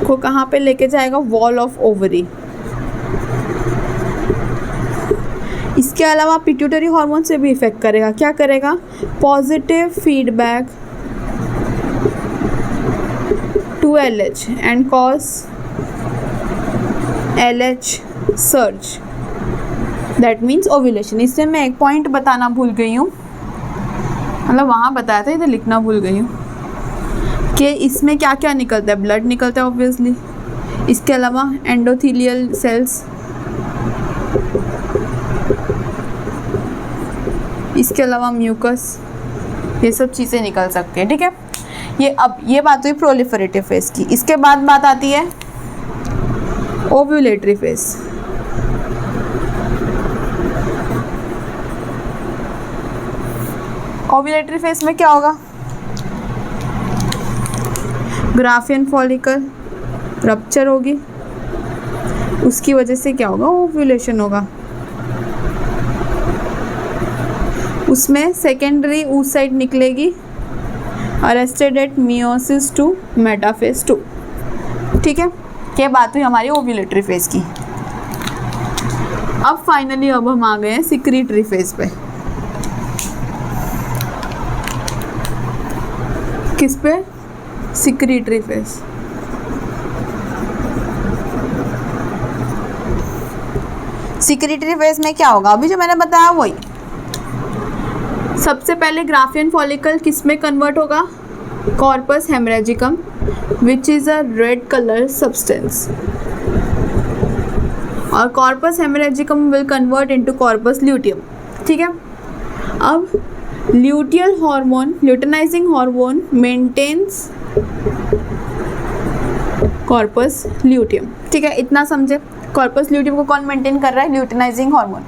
को कहाँ पे लेके जाएगा, वॉल ऑफ ओवरी। इसके अलावा पिट्यूटरी हार्मोन से भी इफेक्ट करेगा। क्या करेगा, positive feedback to LH and cause LH surge, that means ovulation. इससे मैं एक पॉइंट बताना भूल गई हूँ, मतलब वहाँ बताया था, इधर लिखना भूल गई हूँ कि इसमें क्या क्या निकलता है। ब्लड निकलता है ऑब्वियसली, इसके अलावा एंडोथीलियल सेल्स, इसके अलावा म्यूकस, ये सब चीज़ें निकल सकती हैं, ठीक है। ये बात हुई प्रोलिफरेटिव फेज की। इसके बाद बात आती है ओव्यूलेटरी फेज। ओव्यूलेटरी फेज में क्या होगा? ग्राफियन फॉलिकल रप्चर होगी, उसकी वजह से क्या होगा? ओव्यूलेशन होगा। उसमें सेकेंडरी oocyte निकलेगी, arrested eight meiosis to metaphase 2। ठीक है, ये बात हुई हमारी ओव्यूलेटरी फेज की। अब फाइनली अब हम आ गए हैं सिक्रीटरी फेज पे। किस पे? Secretory phase. सिक्रीटरी फेज में क्या होगा? अभी जो मैंने बताया वही। सबसे पहले ग्राफियन फॉलिकल किस में कन्वर्ट होगा? Corpus haemorrhagicum which is a red colour substance, और corpus haemorrhagicum will convert into corpus luteum. ठीक है, अब luteal hormone, luteinising hormone maintains corpus luteum. ठीक है, इतना समझे। कॉर्पस ल्यूटियम को कौन मेंटेन कर रहा है? Luteinising hormone.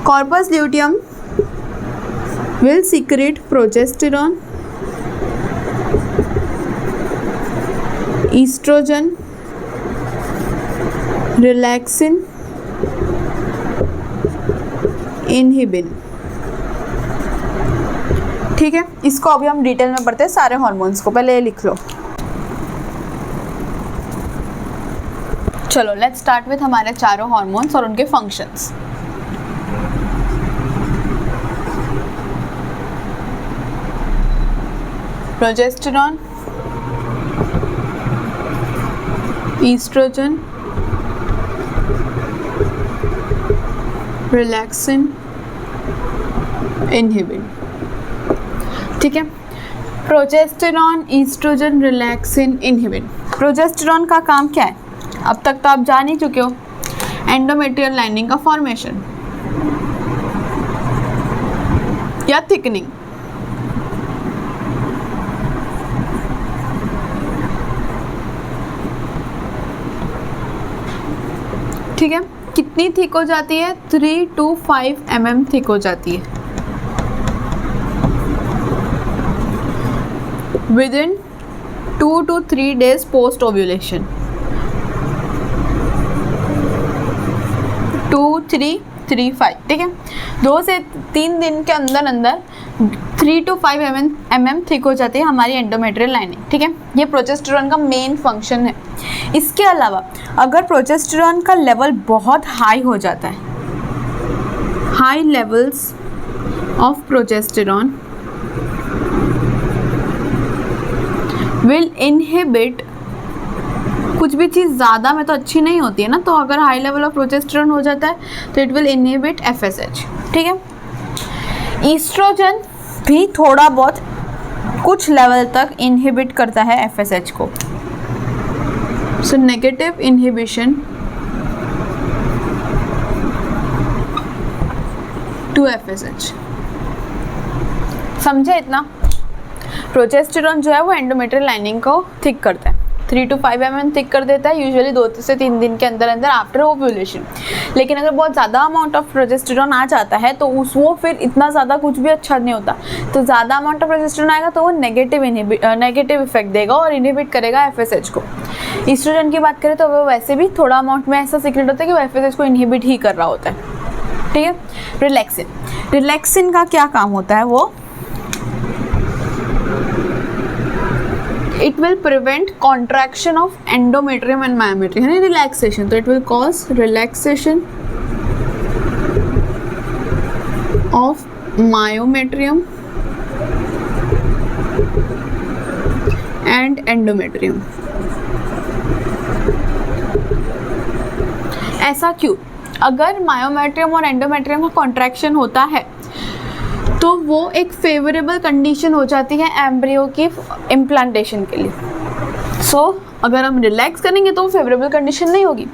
Corpus luteum will secrete progesterone, estrogen, relaxin, inhibin। ठीक है, इसको अभी हम डिटेल में पढ़ते हैं सारे हार्मोन्स को। पहले ये लिख लो। चलो लेट्स स्टार्ट विथ हमारे चारों हार्मोन्स और उनके functions. Progesterone, estrogen, relaxin, inhibin. ठीक है, progesterone, estrogen, relaxin, inhibin. Progesterone का काम क्या है? अब तक तो आप जान ही चुके हो, एंडोमेट्रियल लाइनिंग का फॉर्मेशन या थिकनिंग। ठीक है, कितनी थिक हो जाती है? 3 to 5 mm थिक हो जाती है with in 2 to 3 days post ovulation. 2, 3, 3, 5। ठीक है, 2 से 3 दिन के अंदर अंदर 3 to 5 mm थिक हो जाती है हमारी एंडोमेट्रियल लाइनिंग। ठीक है, ये प्रोजेस्टेरॉन का मेन फंक्शन है। इसके अलावा अगर प्रोजेस्टेरॉन का लेवल बहुत हाई हो जाता है, high levels of progesterone will inhibit, कुछ भी चीज़ ज़्यादा में तो अच्छी नहीं होती है ना, तो अगर हाई लेवल ऑफ प्रोजेस्टेरॉन हो जाता है तो इट विल इनहिबिट FSH। ठीक है, ईस्ट्रोजन भी थोड़ा बहुत कुछ लेवल तक इनहिबिट करता है FSH को। So negative inhibition to FSH। समझे इतना? प्रोजेस्टेरॉन जो है वो एंडोमेट्रियल लाइनिंग को थिक करता है, 3 to 5 mm थिक कर देता है यूजुअली 2 से 3 दिन के अंदर अंदर आफ्टर ओव्यूलेशन। लेकिन अगर बहुत ज़्यादा अमाउंट ऑफ प्रोजेस्टेरॉन आ जाता है तो वो फिर इतना ज़्यादा कुछ भी अच्छा नहीं होता। तो ज़्यादा अमाउंट ऑफ प्रोजेस्टेरॉन आएगा तो वो नेगेटिव इफेक्ट देगा और इनहिबिट करेगा FSH को। ईस्ट्रोजन की बात करें तो वो वैसे भी थोड़ा अमाउंट में ऐसा सीक्रेट होता है कि वो FSH को इनहिबिट ही कर रहा होता है। ठीक है, रिलैक्सिन, रिलैक्सिन का क्या काम होता है? वो it will prevent contraction of endometrium and myometrium, यानी relaxation। तो it will cause relaxation of myometrium and endometrium। ऐसा क्यों? अगर मायोमेट्रियम और एंडोमेट्रियम का कॉन्ट्रैक्शन होता है तो वो एक फेवरेबल कंडीशन हो जाती है एम्ब्रियो की इम्प्लांटेशन के लिए। सो अगर हम रिलैक्स करेंगे तो वो फेवरेबल कंडीशन नहीं होगी।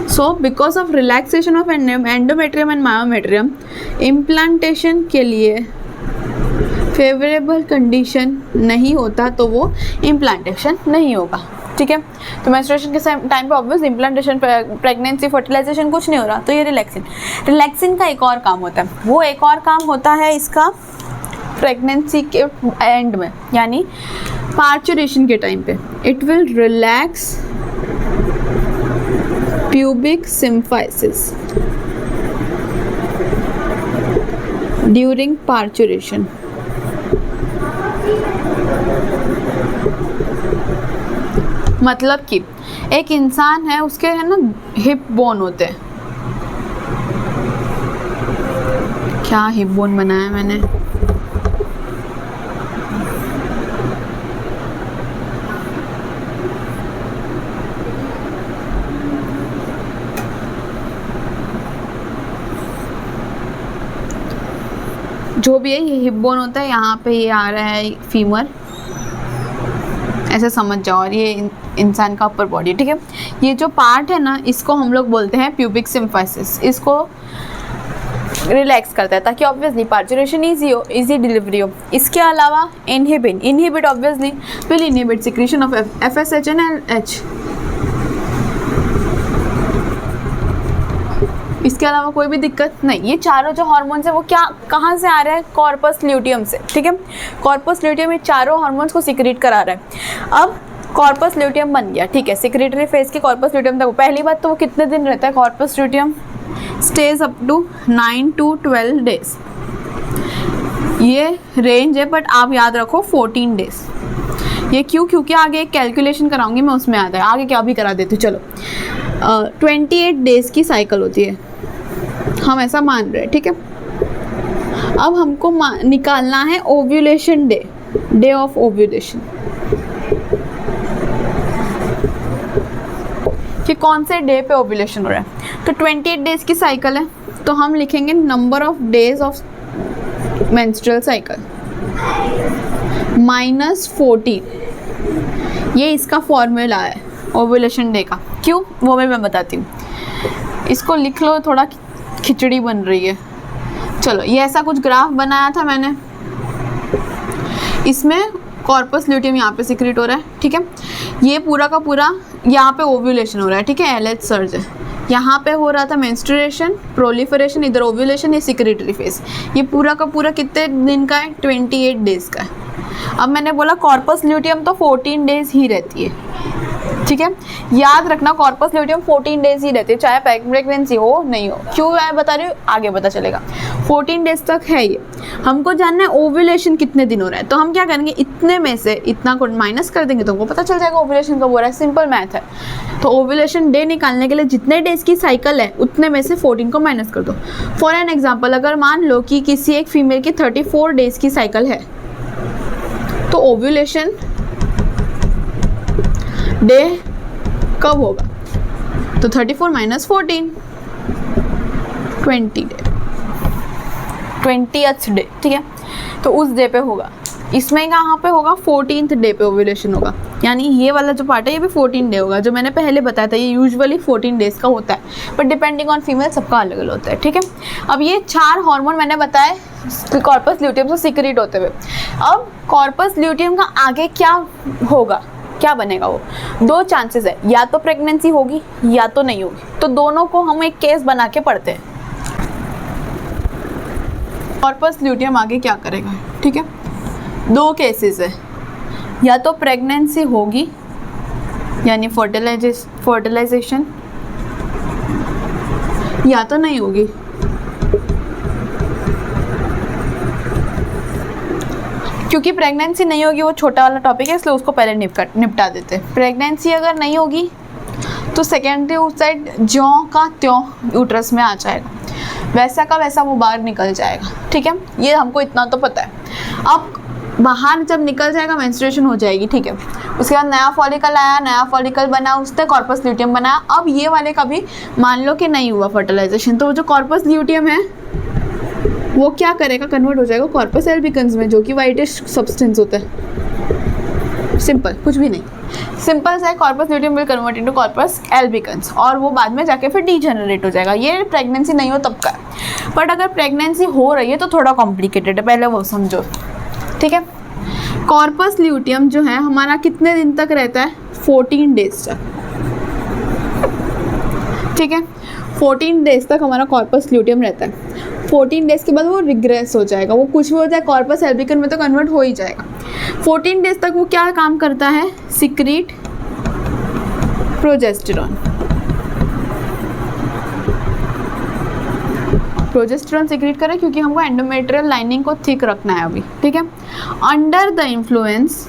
So because of relaxation of endometrium and myometrium, implantation के लिए फेवरेबल कंडीशन नहीं होता तो वो इम्प्लांटेशन नहीं होगा। ठीक है, तो मेंस्ट्रुएशन के टाइम पे ऑब्वियस इम्प्लांटेशन, प्रेगनेंसी, फर्टिलाइजेशन कुछ नहीं हो रहा, तो ये रिलैक्सिन का एक और काम होता है। वो एक और काम होता है इसका प्रेगनेंसी के एंड में, यानी पार्चुरेशन के टाइम पे, it will relax pubic symphysis during parturition. मतलब कि एक इंसान है, उसके है ना हिप बोन होते हैं, क्या हिप बोन बनाया मैंने, जो भी है ये हिप बोन होता है, यहाँ पे ये आ रहा है फीमर, ऐसे समझ जाओ, और ये इंसान का अपर बॉडी, ठीक है। ये जो पार्ट है ना, इसको हम लोग बोलते हैं प्यूबिक सिम्फाइसिस, इसको रिलैक्स करता है ताकि ऑब्वियसली पार्चुरेशन ईजी हो, ईजी डिलीवरी हो। इसके अलावा inhibit obviously will inhibit secretion of FSH and LH। इसके अलावा कोई भी दिक्कत नहीं। ये चारों जो हार्मोन्स है वो क्या कहाँ से आ रहा है, कॉर्पस ल्यूटियम से, ठीक है। कॉर्पस ल्यूटियम ये चारों हार्मोन्स को सिक्रीट करा रहा है। अब कॉर्पस ल्यूटियम बन गया, ठीक है, सिक्रेटरी फेज के कॉर्पस ल्यूटियम तक। पहली बात तो वो कितने दिन रहता है corpus luteum, stays up to 9 to 12 days, ये रेंज है, बट आप याद रखो 14 डेज। ये क्यों, क्योंकि आगे एक कैलकुलेशन कराऊंगी मैं, उसमें आता है, आगे क्या भी करा देती हूँ। चलो 28 डेज की साइकिल होती है, हम ऐसा मान रहे हैं, ठीक है। अब हमको निकालना है ovulation day, day of ovulation, कि कौन से डे पे ओव्यूलेशन हो रहा है। तो 28 डेज की साइकिल है, तो हम लिखेंगे number of days of menstrual cycle -14, ये इसका फॉर्मूला है ओव्यूलेशन डे का। क्यों, वो मैं बताती हूँ। इसको लिख लो, थोड़ा खिचड़ी बन रही है। चलो, ये ऐसा कुछ ग्राफ बनाया था मैंने, इसमें कॉर्पस ल्यूटियम यहाँ पे सिक्रेट हो रहा है, ठीक है। ये पूरा का पूरा यहाँ पे ओव्यूलेशन हो रहा है, ठीक है, LH सर्ज है। यहाँ पे हो रहा था मेंस्ट्रुएशन, प्रोलिफरेशन, इधर ओव्यूलेशन, ये सिक्रेटरी फेज। ये पूरा का पूरा कितने दिन का है, 28 डेज का है। अब मैंने बोला कॉर्पस ल्यूटियम तो 14 डेज ही रहती है, ठीक है। याद रखना कॉर्पस ल्यूटियम 14 डेज ही रहती है, चाहे प्रेगनेंसी हो नहीं हो। क्यों मैं बता रही हूँ, आगे पता चलेगा। 14 डेज तक है ये। हमको जानना है ओव्यूलेशन कितने दिन हो रहा है, तो हम क्या करेंगे, इतने में से इतना को माइनस कर देंगे तो हमको पता चल जाएगा ओव्यूलेशन कब हो रहा है। सिंपल मैथ है। तो ओव्यूलेशन डे निकालने के लिए जितने डेज की साइकिल है उतने में से 14 को माइनस कर दो। फॉर एन एग्जाम्पल, अगर मान लो कि किसी एक फीमेल की 34 डेज की साइकिल है, तो ओव्यूलेशन डे कब होगा, तो 34 - 14, 20 डे, 20th डे, ठीक है। तो उस डे पे होगा। इसमें कहाँ पे होगा, 14th डे पे ओव्यूलेशन होगा, यानी ये वाला जो पार्ट है ये भी 14 डे होगा। जो मैंने पहले बताया था, ये यूजुअली 14 डेज का होता है, बट डिपेंडिंग ऑन फीमेल सबका अलग अलग होता है, ठीक है। अब ये 4 हार्मोन मैंने बताए कॉर्पस ल्यूटियम से सिक्रीट होते हुए। अब कॉर्पस ल्यूटियम का आगे क्या होगा, क्या बनेगा, वो 2 चांसेस है, या तो प्रेगनेंसी होगी या तो नहीं होगी। तो दोनों को हम एक केस बना के पढ़ते हैं। कॉर्पस ल्यूटियम आगे क्या करेगा, ठीक है। 2 केसेस है, या तो प्रेगनेंसी होगी यानी फर्टिलाइजेशन, या तो नहीं होगी। क्योंकि प्रेगनेंसी नहीं होगी वो छोटा वाला टॉपिक है, इसलिए उसको पहले निपटा देते हैं। प्रेगनेंसी अगर नहीं होगी तो सेकेंडरी साइड ज्यों का त्यों यूट्रस में आ जाएगा, वैसा का वैसा वो बाहर निकल जाएगा, ठीक है। ये हमको इतना तो पता है। अब बाहर जब निकल जाएगा मेंस्ट्रुएशन हो जाएगी, ठीक है। उसके बाद नया फॉलिकल आया, नया फॉलिकल बना, उसने कॉर्पस ल्यूटियम बनाया। अब ये वाले का भी मान लो कि नहीं हुआ फर्टिलाइजेशन, तो वो जो कॉर्पस ल्यूटियम है वो क्या करेगा, कन्वर्ट हो जाएगा कॉर्पस एल्बिकन्स में, जो कि वाइटिश सब्सटेंस होता है। सिंपल, कुछ भी नहीं, सिंपल सा है। Corpus luteum will convert into corpus albicans, और वो बाद में जाके फिर डीजेनरेट हो जाएगा। ये प्रेगनेंसी नहीं हो तब का है। बट अगर प्रेगनेंसी हो रही है तो थोड़ा कॉम्प्लिकेटेड है, पहले वो समझो, ठीक है। कॉर्पस ल्यूटियम जो है हमारा कितने दिन तक रहता है, 14 डेज तक, ठीक है। 14 डेज तक हमारा कॉर्पस ल्यूटियम रहता है। 14 डेज के बाद वो रिग्रेस हो जाएगा, वो कुछ भी हो जाए कॉर्पस एल्बिकन में तो कन्वर्ट हो ही जाएगा। 14 डेज तक वो क्या काम करता है, सिक्रीट प्रोजेस्टेरॉन। प्रोजेस्टेरॉन सिक्रीट करें क्योंकि हमको एंडोमेट्रियल लाइनिंग को थिक रखना है अभी, ठीक है। Under the influence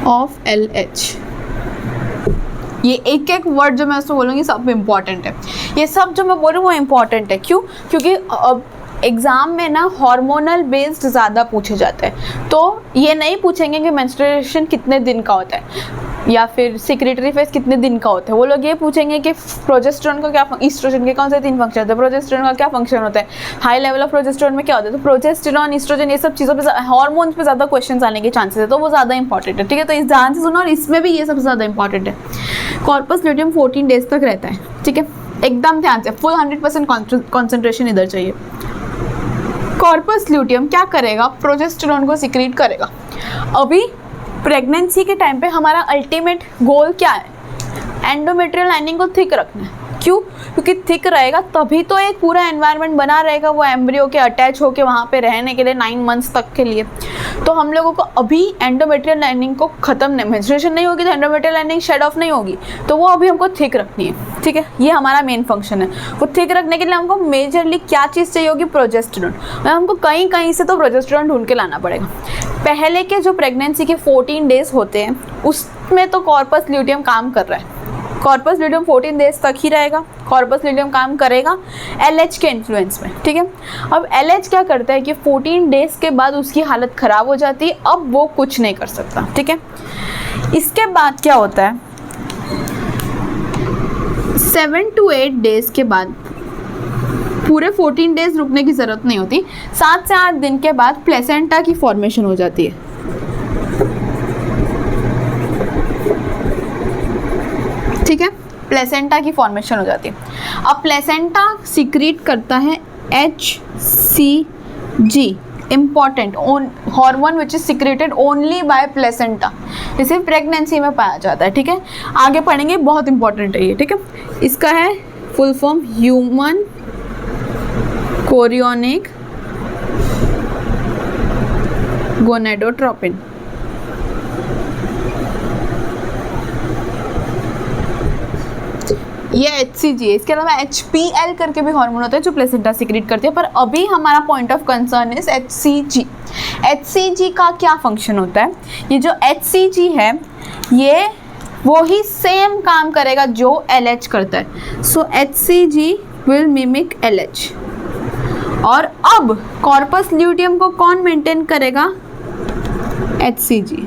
of LH, ये एक एक वर्ड जो मैं उसको बोलूँगी सब इम्पॉर्टेंट है, ये सब जो मैं बोल रही हूँ वो इम्पॉर्टेंट है। क्यों? क्योंकि अब एग्ज़ाम में ना हार्मोनल बेस्ड ज़्यादा पूछे जाते हैं, तो ये नहीं पूछेंगे कि मेंस्ट्रुएशन कितने दिन का होता है या फिर सिक्रेटरी फेज कितने दिन का होता है। वो लोग ये पूछेंगे कि प्रोजेस्टेरॉन का क्या, ईस्ट्रोजन के कौन से 3 फंक्शन होते हैं, प्रोजेस्टेरॉन का क्या फंक्शन होता है, हाई लेवल ऑफ प्रोजेस्टेरॉन में क्या होता है। तो प्रोजेस्टेरॉन, ईस्ट्रोजन, ये सब चीज़ों पे, हार्मोन्स पे ज़्यादा क्वेश्चन आने के चांसेस है, तो वो ज़्यादा इंपॉर्टेंट है, ठीक है। तो इस ध्यान से सुनो, और इसमें भी ये सबसे ज़्यादा इंपॉर्टेंट है। कॉर्पस ल्यूटियम 14 डेज तक रहता है, ठीक है, एकदम ध्यान से, फुल 100% कॉन्सेंट्रेशन इधर चाहिए। कॉर्पस ल्यूटियम क्या करेगा, प्रोजेस्टेरॉन को सिक्रीट करेगा। अभी प्रेगनेंसी के टाइम पे हमारा अल्टीमेट गोल क्या है, एंडोमेट्रियल लाइनिंग को थिक रखना है। क्यों? क्योंकि थिक रहेगा तभी तो एक पूरा एनवायरनमेंट बना रहेगा वो एम्ब्रियो के अटैच होके वहाँ पे रहने के लिए 9 मंथ्स तक के लिए। तो हम लोगों को अभी एंडोमेट्रियल लाइनिंग को ख़त्म नहीं, मेंस्ट्रुएशन नहीं होगी तो एंडोमेट्रियल लाइनिंग शेड ऑफ नहीं होगी, तो वो अभी हमको थिक रखनी है, ठीक है। ये हमारा मेन फंक्शन है। वो थिक रखने के लिए हमको मेजरली क्या चीज़ चाहिए होगी, प्रोजेस्टेरॉन। हमको कहीं कहीं से तो प्रोजेस्टेरॉन ढूंढ के लाना पड़ेगा। पहले के जो प्रेगनेंसी के 14 डेज होते हैं उसमें तो कॉर्पस ल्यूटियम काम कर रहा है। कॉर्पस ल्यूटियम 14 डेज तक ही रहेगा, कॉर्पस ल्यूटियम काम करेगा LH के इन्फ्लुएंस में, ठीक है। अब LH क्या करता है कि 14 डेज के बाद उसकी हालत ख़राब हो जाती है, अब वो कुछ नहीं कर सकता, ठीक है। इसके बाद क्या होता है, 7 to 8 डेज के बाद, पूरे 14 डेज रुकने की ज़रूरत नहीं होती, 7 से 8 दिन के बाद प्लेसेंटा की फॉर्मेशन हो जाती है। ठीक है, प्लेसेंटा की फॉर्मेशन हो जाती है। अब प्लेसेंटा सिक्रीट करता है HCG, important hormone which is secreted only by placenta, इसे प्रेगनेंसी में पाया जाता है, ठीक है। आगे पढ़ेंगे, बहुत इंपॉर्टेंट है ये, ठीक है। इसका है full form human chorionic gonadotropin. ये HCG है, इसके अलावा HPL करके भी हार्मोन होता है जो प्लेसेंटा सिक्रीट करती है, पर अभी हमारा point of concern is HCG। HCG का क्या फंक्शन होता है, ये जो HCG है ये वो ही सेम काम करेगा जो LH करता है। सो HCG विल मिमिक LH। और अब कॉर्पस ल्यूटियम को कौन मेंटेन करेगा, HCG।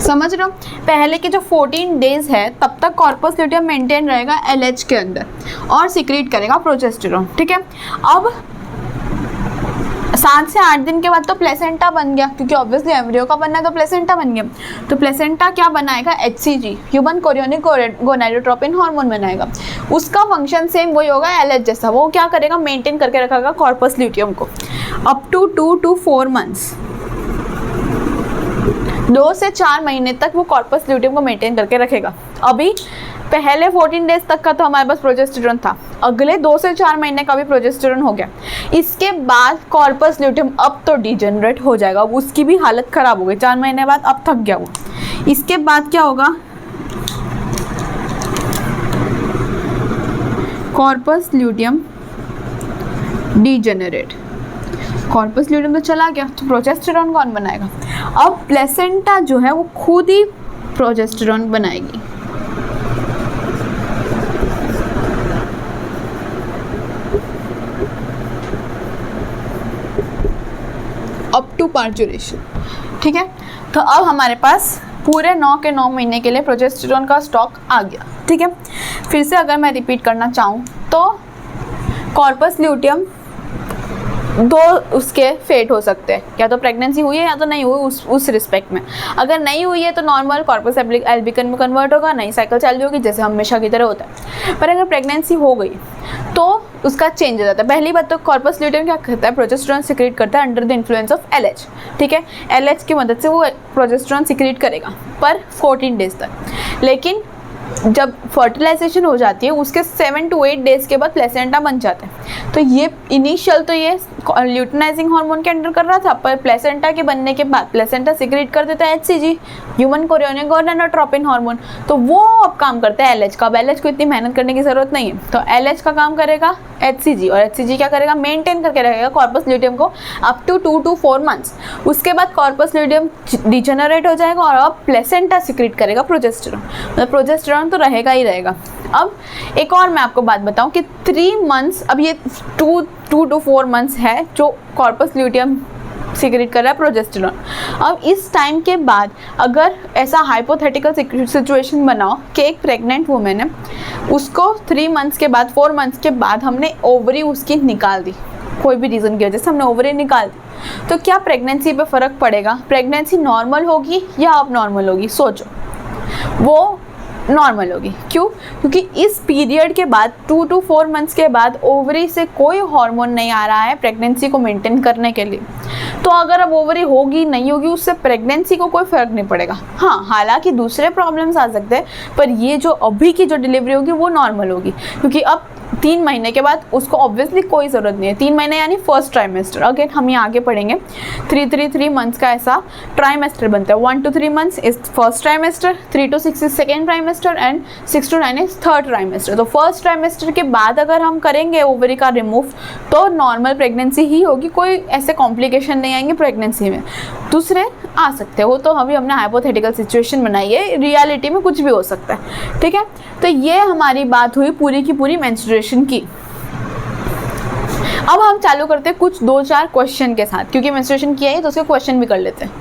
समझ रहे हो, पहले के जो 14 डेज है तब तक कॉर्पस ल्यूटियम मेंटेन रहेगा LH के अंदर और सिक्रीट करेगा प्रोजेस्टेरॉन, ठीक है। अब 7 से 8 दिन के बाद तो प्लेसेंटा बन गया, क्योंकि ऑब्वियसली एम्ब्रियो का बनना है तो प्लेसेंटा बन गया। तो प्लेसेंटा क्या बनाएगा, HCG, human chorionic gonadotropin hormone बनाएगा। उसका फंक्शन सेम वही होगा LH जैसा, वो क्या करेगा, मेंटेन करके रखेगा कॉर्पस ल्यूटियम को अप टू 2 to 4 मंथ्स। 2 से 4 महीने तक वो कॉर्पस ल्यूटियम को मेंटेन करके रखेगा। अभी पहले 14 डेज तक का तो हमारे पास प्रोजेस्टेरॉन था, अगले 2 से 4 महीने का भी प्रोजेस्टेरॉन हो गया। इसके बाद कॉर्पस ल्यूटियम अब तो डिजेनरेट हो जाएगा, उसकी भी हालत ख़राब हो गई 4 महीने बाद, अब थक गया वो। इसके बाद क्या होगा, corpus luteum degenerate. Corpus luteum तो चला गया, तो प्रोजेस्टेरॉन कौन बनाएगा। अब प्लेसेंटा जो है वो खुद ही प्रोजेस्टेरॉन बनाएगी। अप टू पार्चुरेशन, ठीक है। तो अब हमारे पास पूरे 9 के 9 महीने के लिए प्रोजेस्टेरॉन का स्टॉक आ गया, ठीक है। फिर से अगर मैं रिपीट करना चाहूँ तो कॉर्पस ल्यूटियम 2 उसके फेट हो सकते हैं, या तो प्रेगनेंसी हुई है या तो नहीं हुई उस रिस्पेक्ट में। अगर नहीं हुई है तो नॉर्मल कॉर्पस एल्बिकन में कन्वर्ट होगा, नई साइकिल चालू होगी जैसे हमेशा की तरह होता है। पर अगर प्रेगनेंसी हो गई तो उसका चेंज हो जाता है। पहली बात तो कॉर्पस ल्यूटियम क्या करता है, प्रोजेस्टेरॉन सिक्रीट करता है under the influence of LH, ठीक है। LH की मदद से वो प्रोजेस्टेरॉन सिक्रीट करेगा पर 14 डेज तक। लेकिन जब फर्टिलाइजेशन हो जाती है उसके 7 to 8 डेज के बाद प्लेसेंटा बन जाता है। तो ये इनिशियल तो ये ल्यूटिनाइजिंग हार्मोन के अंडर कर रहा था, पर प्लेसेंटा के बनने के बाद प्लेसेंटा सिक्रेट कर देता है HCG, human chorionic gonadotropin hormone. तो वो अब काम करता है LH का। अब LH को इतनी मेहनत करने की जरूरत नहीं है, तो LH का काम करेगा HCG, और HCG क्या करेगा, मेंटेन करके रखेगा कॉर्पस ल्यूटियम को अप टू 2 to 4 मंथ्स। उसके बाद कॉर्पस ल्यूटियम डिजेनरेट हो जाएगा और अब प्लेसेंटा सिक्रेट करेगा प्रोजेस्टेरॉन। मतलब प्रोजेस्टेरॉन तो रहेगा ही रहेगा। अब एक और मैं आपको बात बताऊं कि 3 मंथ्स, अब ये 2 to 4 मंथ्स है जो कॉर्पस ल्यूटियम सिक्रेट कर रहा है प्रोजेस्टेरॉन। अब इस टाइम के बाद अगर ऐसा हाइपोथेटिकल सिचुएशन बनाओ कि एक प्रेग्नेंट वुमेन है, उसको 3 मंथ्स के बाद 4 मंथ्स के बाद हमने ओवरी उसकी निकाल दी, कोई भी रीज़न की वजह से हमने ओवरी निकाल दी, तो क्या प्रेगनेंसी पे फ़र्क पड़ेगा? प्रेगनेंसी नॉर्मल होगी या अब नॉर्मल होगी? सोचो, वो नॉर्मल होगी। क्यों? क्योंकि इस पीरियड के बाद 2 to 4 मंथ्स के बाद ओवरी से कोई हार्मोन नहीं आ रहा है प्रेगनेंसी को मेंटेन करने के लिए। तो अगर अब ओवरी होगी नहीं होगी उससे प्रेगनेंसी को कोई फर्क नहीं पड़ेगा। हाँ, हालांकि दूसरे प्रॉब्लम्स आ सकते हैं, पर ये जो अभी की जो डिलीवरी होगी वो नॉर्मल होगी, क्योंकि अब 3 महीने के बाद उसको ऑब्वियसली कोई ज़रूरत नहीं है। 3 महीने यानी फर्स्ट ट्राइमेस्टर। अगेन हम ये आगे पढ़ेंगे, 3 मंथ्स का ऐसा ट्राइमेस्टर बनता है। 1 to 3 months is first trimester, 3 to 6 is second trimester and 6 to 9 is third trimester. तो फर्स्ट ट्राइमेस्टर के बाद अगर हम करेंगे ओवरी का रिमूव तो नॉर्मल प्रेगनेंसी ही होगी, कोई ऐसे कॉम्प्लिकेशन नहीं आएंगे प्रेगनेंसी में। दूसरे आ सकते हो, तो अभी हमने हाइपोथेटिकल सिचुएशन बनाई है, रियलिटी में कुछ भी हो सकता है, ठीक है। तो ये हमारी बात हुई पूरी की पूरी मेंस्ट्रुएशन की। अब हम चालू करते हैं कुछ 2-4 क्वेश्चन के साथ, क्योंकि मेंस्ट्रुएशन किया है तो उसके क्वेश्चन भी कर लेते हैं।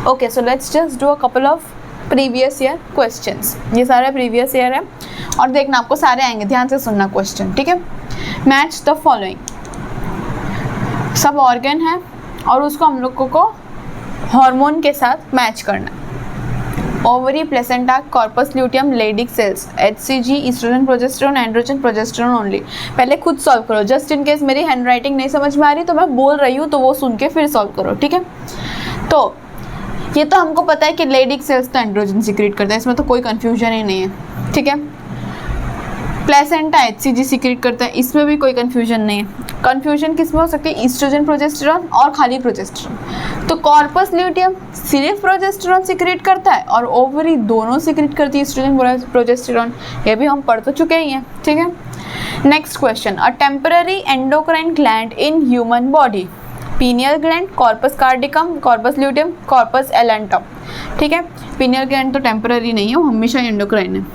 Okay, so let's just do a couple of previous year questions. ये सारे प्रीवियस ईयर है और देखना आपको सारे आएंगे, ध्यान से सुनना क्वेश्चन, ठीक है। मैच द फॉलोइंग, सब ऑर्गन है और उसको हम लोगों को हार्मोन के साथ मैच करना है। Ovary, placenta, corpus luteum, Leydig cells, HCG, oestrogen, progesterone, androgen, progesterone only. पहले खुद सॉल्व करो, जस्ट इन केस मेरी हैंड राइटिंग नहीं समझ में आ रही तो मैं बोल रही हूँ तो वो सुन के फिर सॉल्व करो, ठीक है। तो ये तो हमको पता है कि लेडिक सेल्स तो एंड्रोजन सिक्रेट करता है, इसमें तो कोई कन्फ्यूजन ही नहीं है, ठीक है। प्लेसेंटा HCG सिक्रेट करता है, इसमें भी कोई कन्फ्यूजन नहीं है। कन्फ्यूजन किस में हो सकती है? ईस्ट्रोजन, प्रोजेस्टेरॉन और खाली प्रोजेस्टेरॉन। तो कॉर्पस ल्यूटियम सिर्फ प्रोजेस्टेरॉन सिक्रेट करता है और ओवरी दोनों सिक्रेट करती है, ईस्ट्रोजन प्रोजेस्टेरॉन। ये भी हम पढ़ तो चुके ही हैं, ठीक है। Next question, a temporary endocrine gland in human body, pineal gland, corpus cardiacum, corpus luteum, corpus allatum, ठीक है। पीनियल ग्लैंड तो टेम्पररी नहीं है, वो हमेशा एंडोक्राइन है।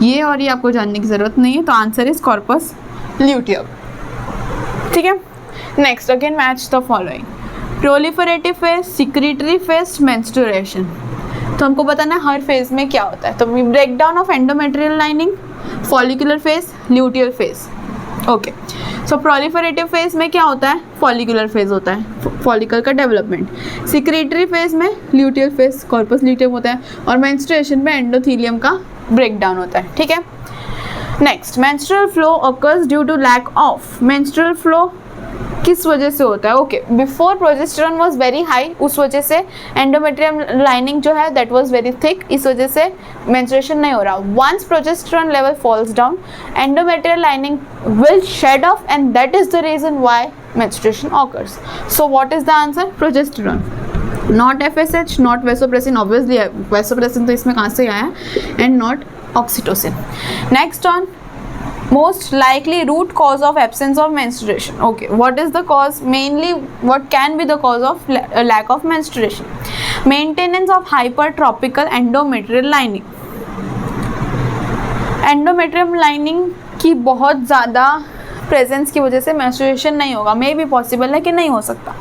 ये और ये आपको जानने की जरूरत नहीं है, तो आंसर इज कॉर्पस ल्यूटियम, ठीक है। Next, again match the following, proliferative phase, secretory phase, menstruation. तो हमको बताना है हर फेज में क्या होता है। तो break down of endometrial lining, follicular phase, luteal phase. Okay, so proliferative phase में क्या होता है? फॉलिकुलर फेज होता है, फॉलिकल का डेवलपमेंट। सिक्रीटरी फेज में ल्यूटियल फेज, कॉर्पस ल्यूटियम होता है, और मेंस्ट्रुएशन में एंडोथीलियम का ब्रेक डाउन होता है, ठीक है। Next, menstrual flow occurs due to lack of. Menstrual flow किस वजह से होता है? Okay, before progesterone was very high, उस वजह से एंडोमेट्रियम लाइनिंग जो है दैट वाज वेरी थिक, इस वजह से मेंस्ट्रुएशन नहीं हो रहा। Once progesterone level falls down, endometrial lining will shed off and that is the reason why menstruation occurs. So what is the answer? Progesterone, not FSH, not vasopressin. Obviously vasopressin तो इसमें कहाँ से आया, and not oxytocin. Next on most likely root cause of absence of menstruation. Okay, what is the cause? Mainly what can be the cause of lack of menstruation? Maintenance of hypertropical endometrial lining. endometrium lining की बहुत ज़्यादा प्रेजेंस की वजह से मेंस्ट्रुएशन नहीं होगा, मे भी पॉसिबल है कि नहीं हो सकता।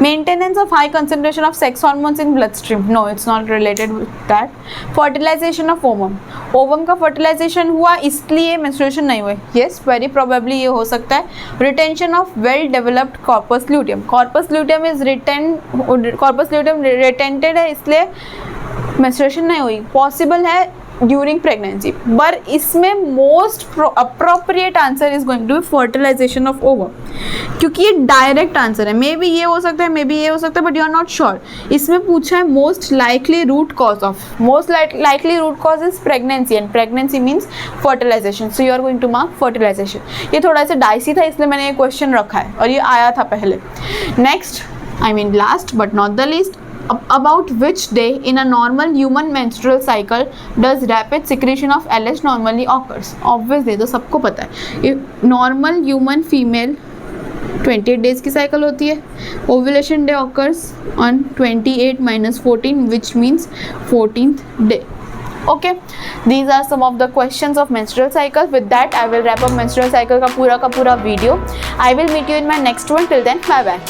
Maintenance of high concentration of sex hormones in blood stream, no it's not related with that. Fertilization of ovum, ovum का फर्टिलाइजेशन हुआ इसलिए मेंस्ट्रुएशन नहीं हुए, यस वेरी प्रोबेबली ये हो सकता है। Retention of well developed corpus luteum, corpus luteum retented है इसलिए मेंस्ट्रुएशन नहीं हुई। पॉसिबल है ड्यूरिंग प्रेगनेंसी, पर इसमें most appropriate answer is going to be fertilization of ovum, क्योंकि ये डायरेक्ट आंसर है। मे बी ये हो सकता है, मे बी ये हो सकता है, but you are not sure. इसमें पूछा है most likely root cause of, most likely root cause is pregnancy and pregnancy means fertilization, so you are going to mark fertilization. ये थोड़ा सा डाइसी था इसलिए मैंने ये क्वेश्चन रखा है और ये आया था पहले। Next, I mean last but not the least, about which day in a normal human menstrual cycle does rapid secretion of LH normally occurs? Obviously तो सबको पता है, नॉर्मल ह्यूमन फीमेल 28 डेज की साइकिल होती है, ovulation day occurs on 28 minus 14 which means 14th day. Okay, these are some of the questions of menstrual cycle. With that I will wrap up menstrual cycle का पूरा video. I will meet you in my next one. Till then, bye bye.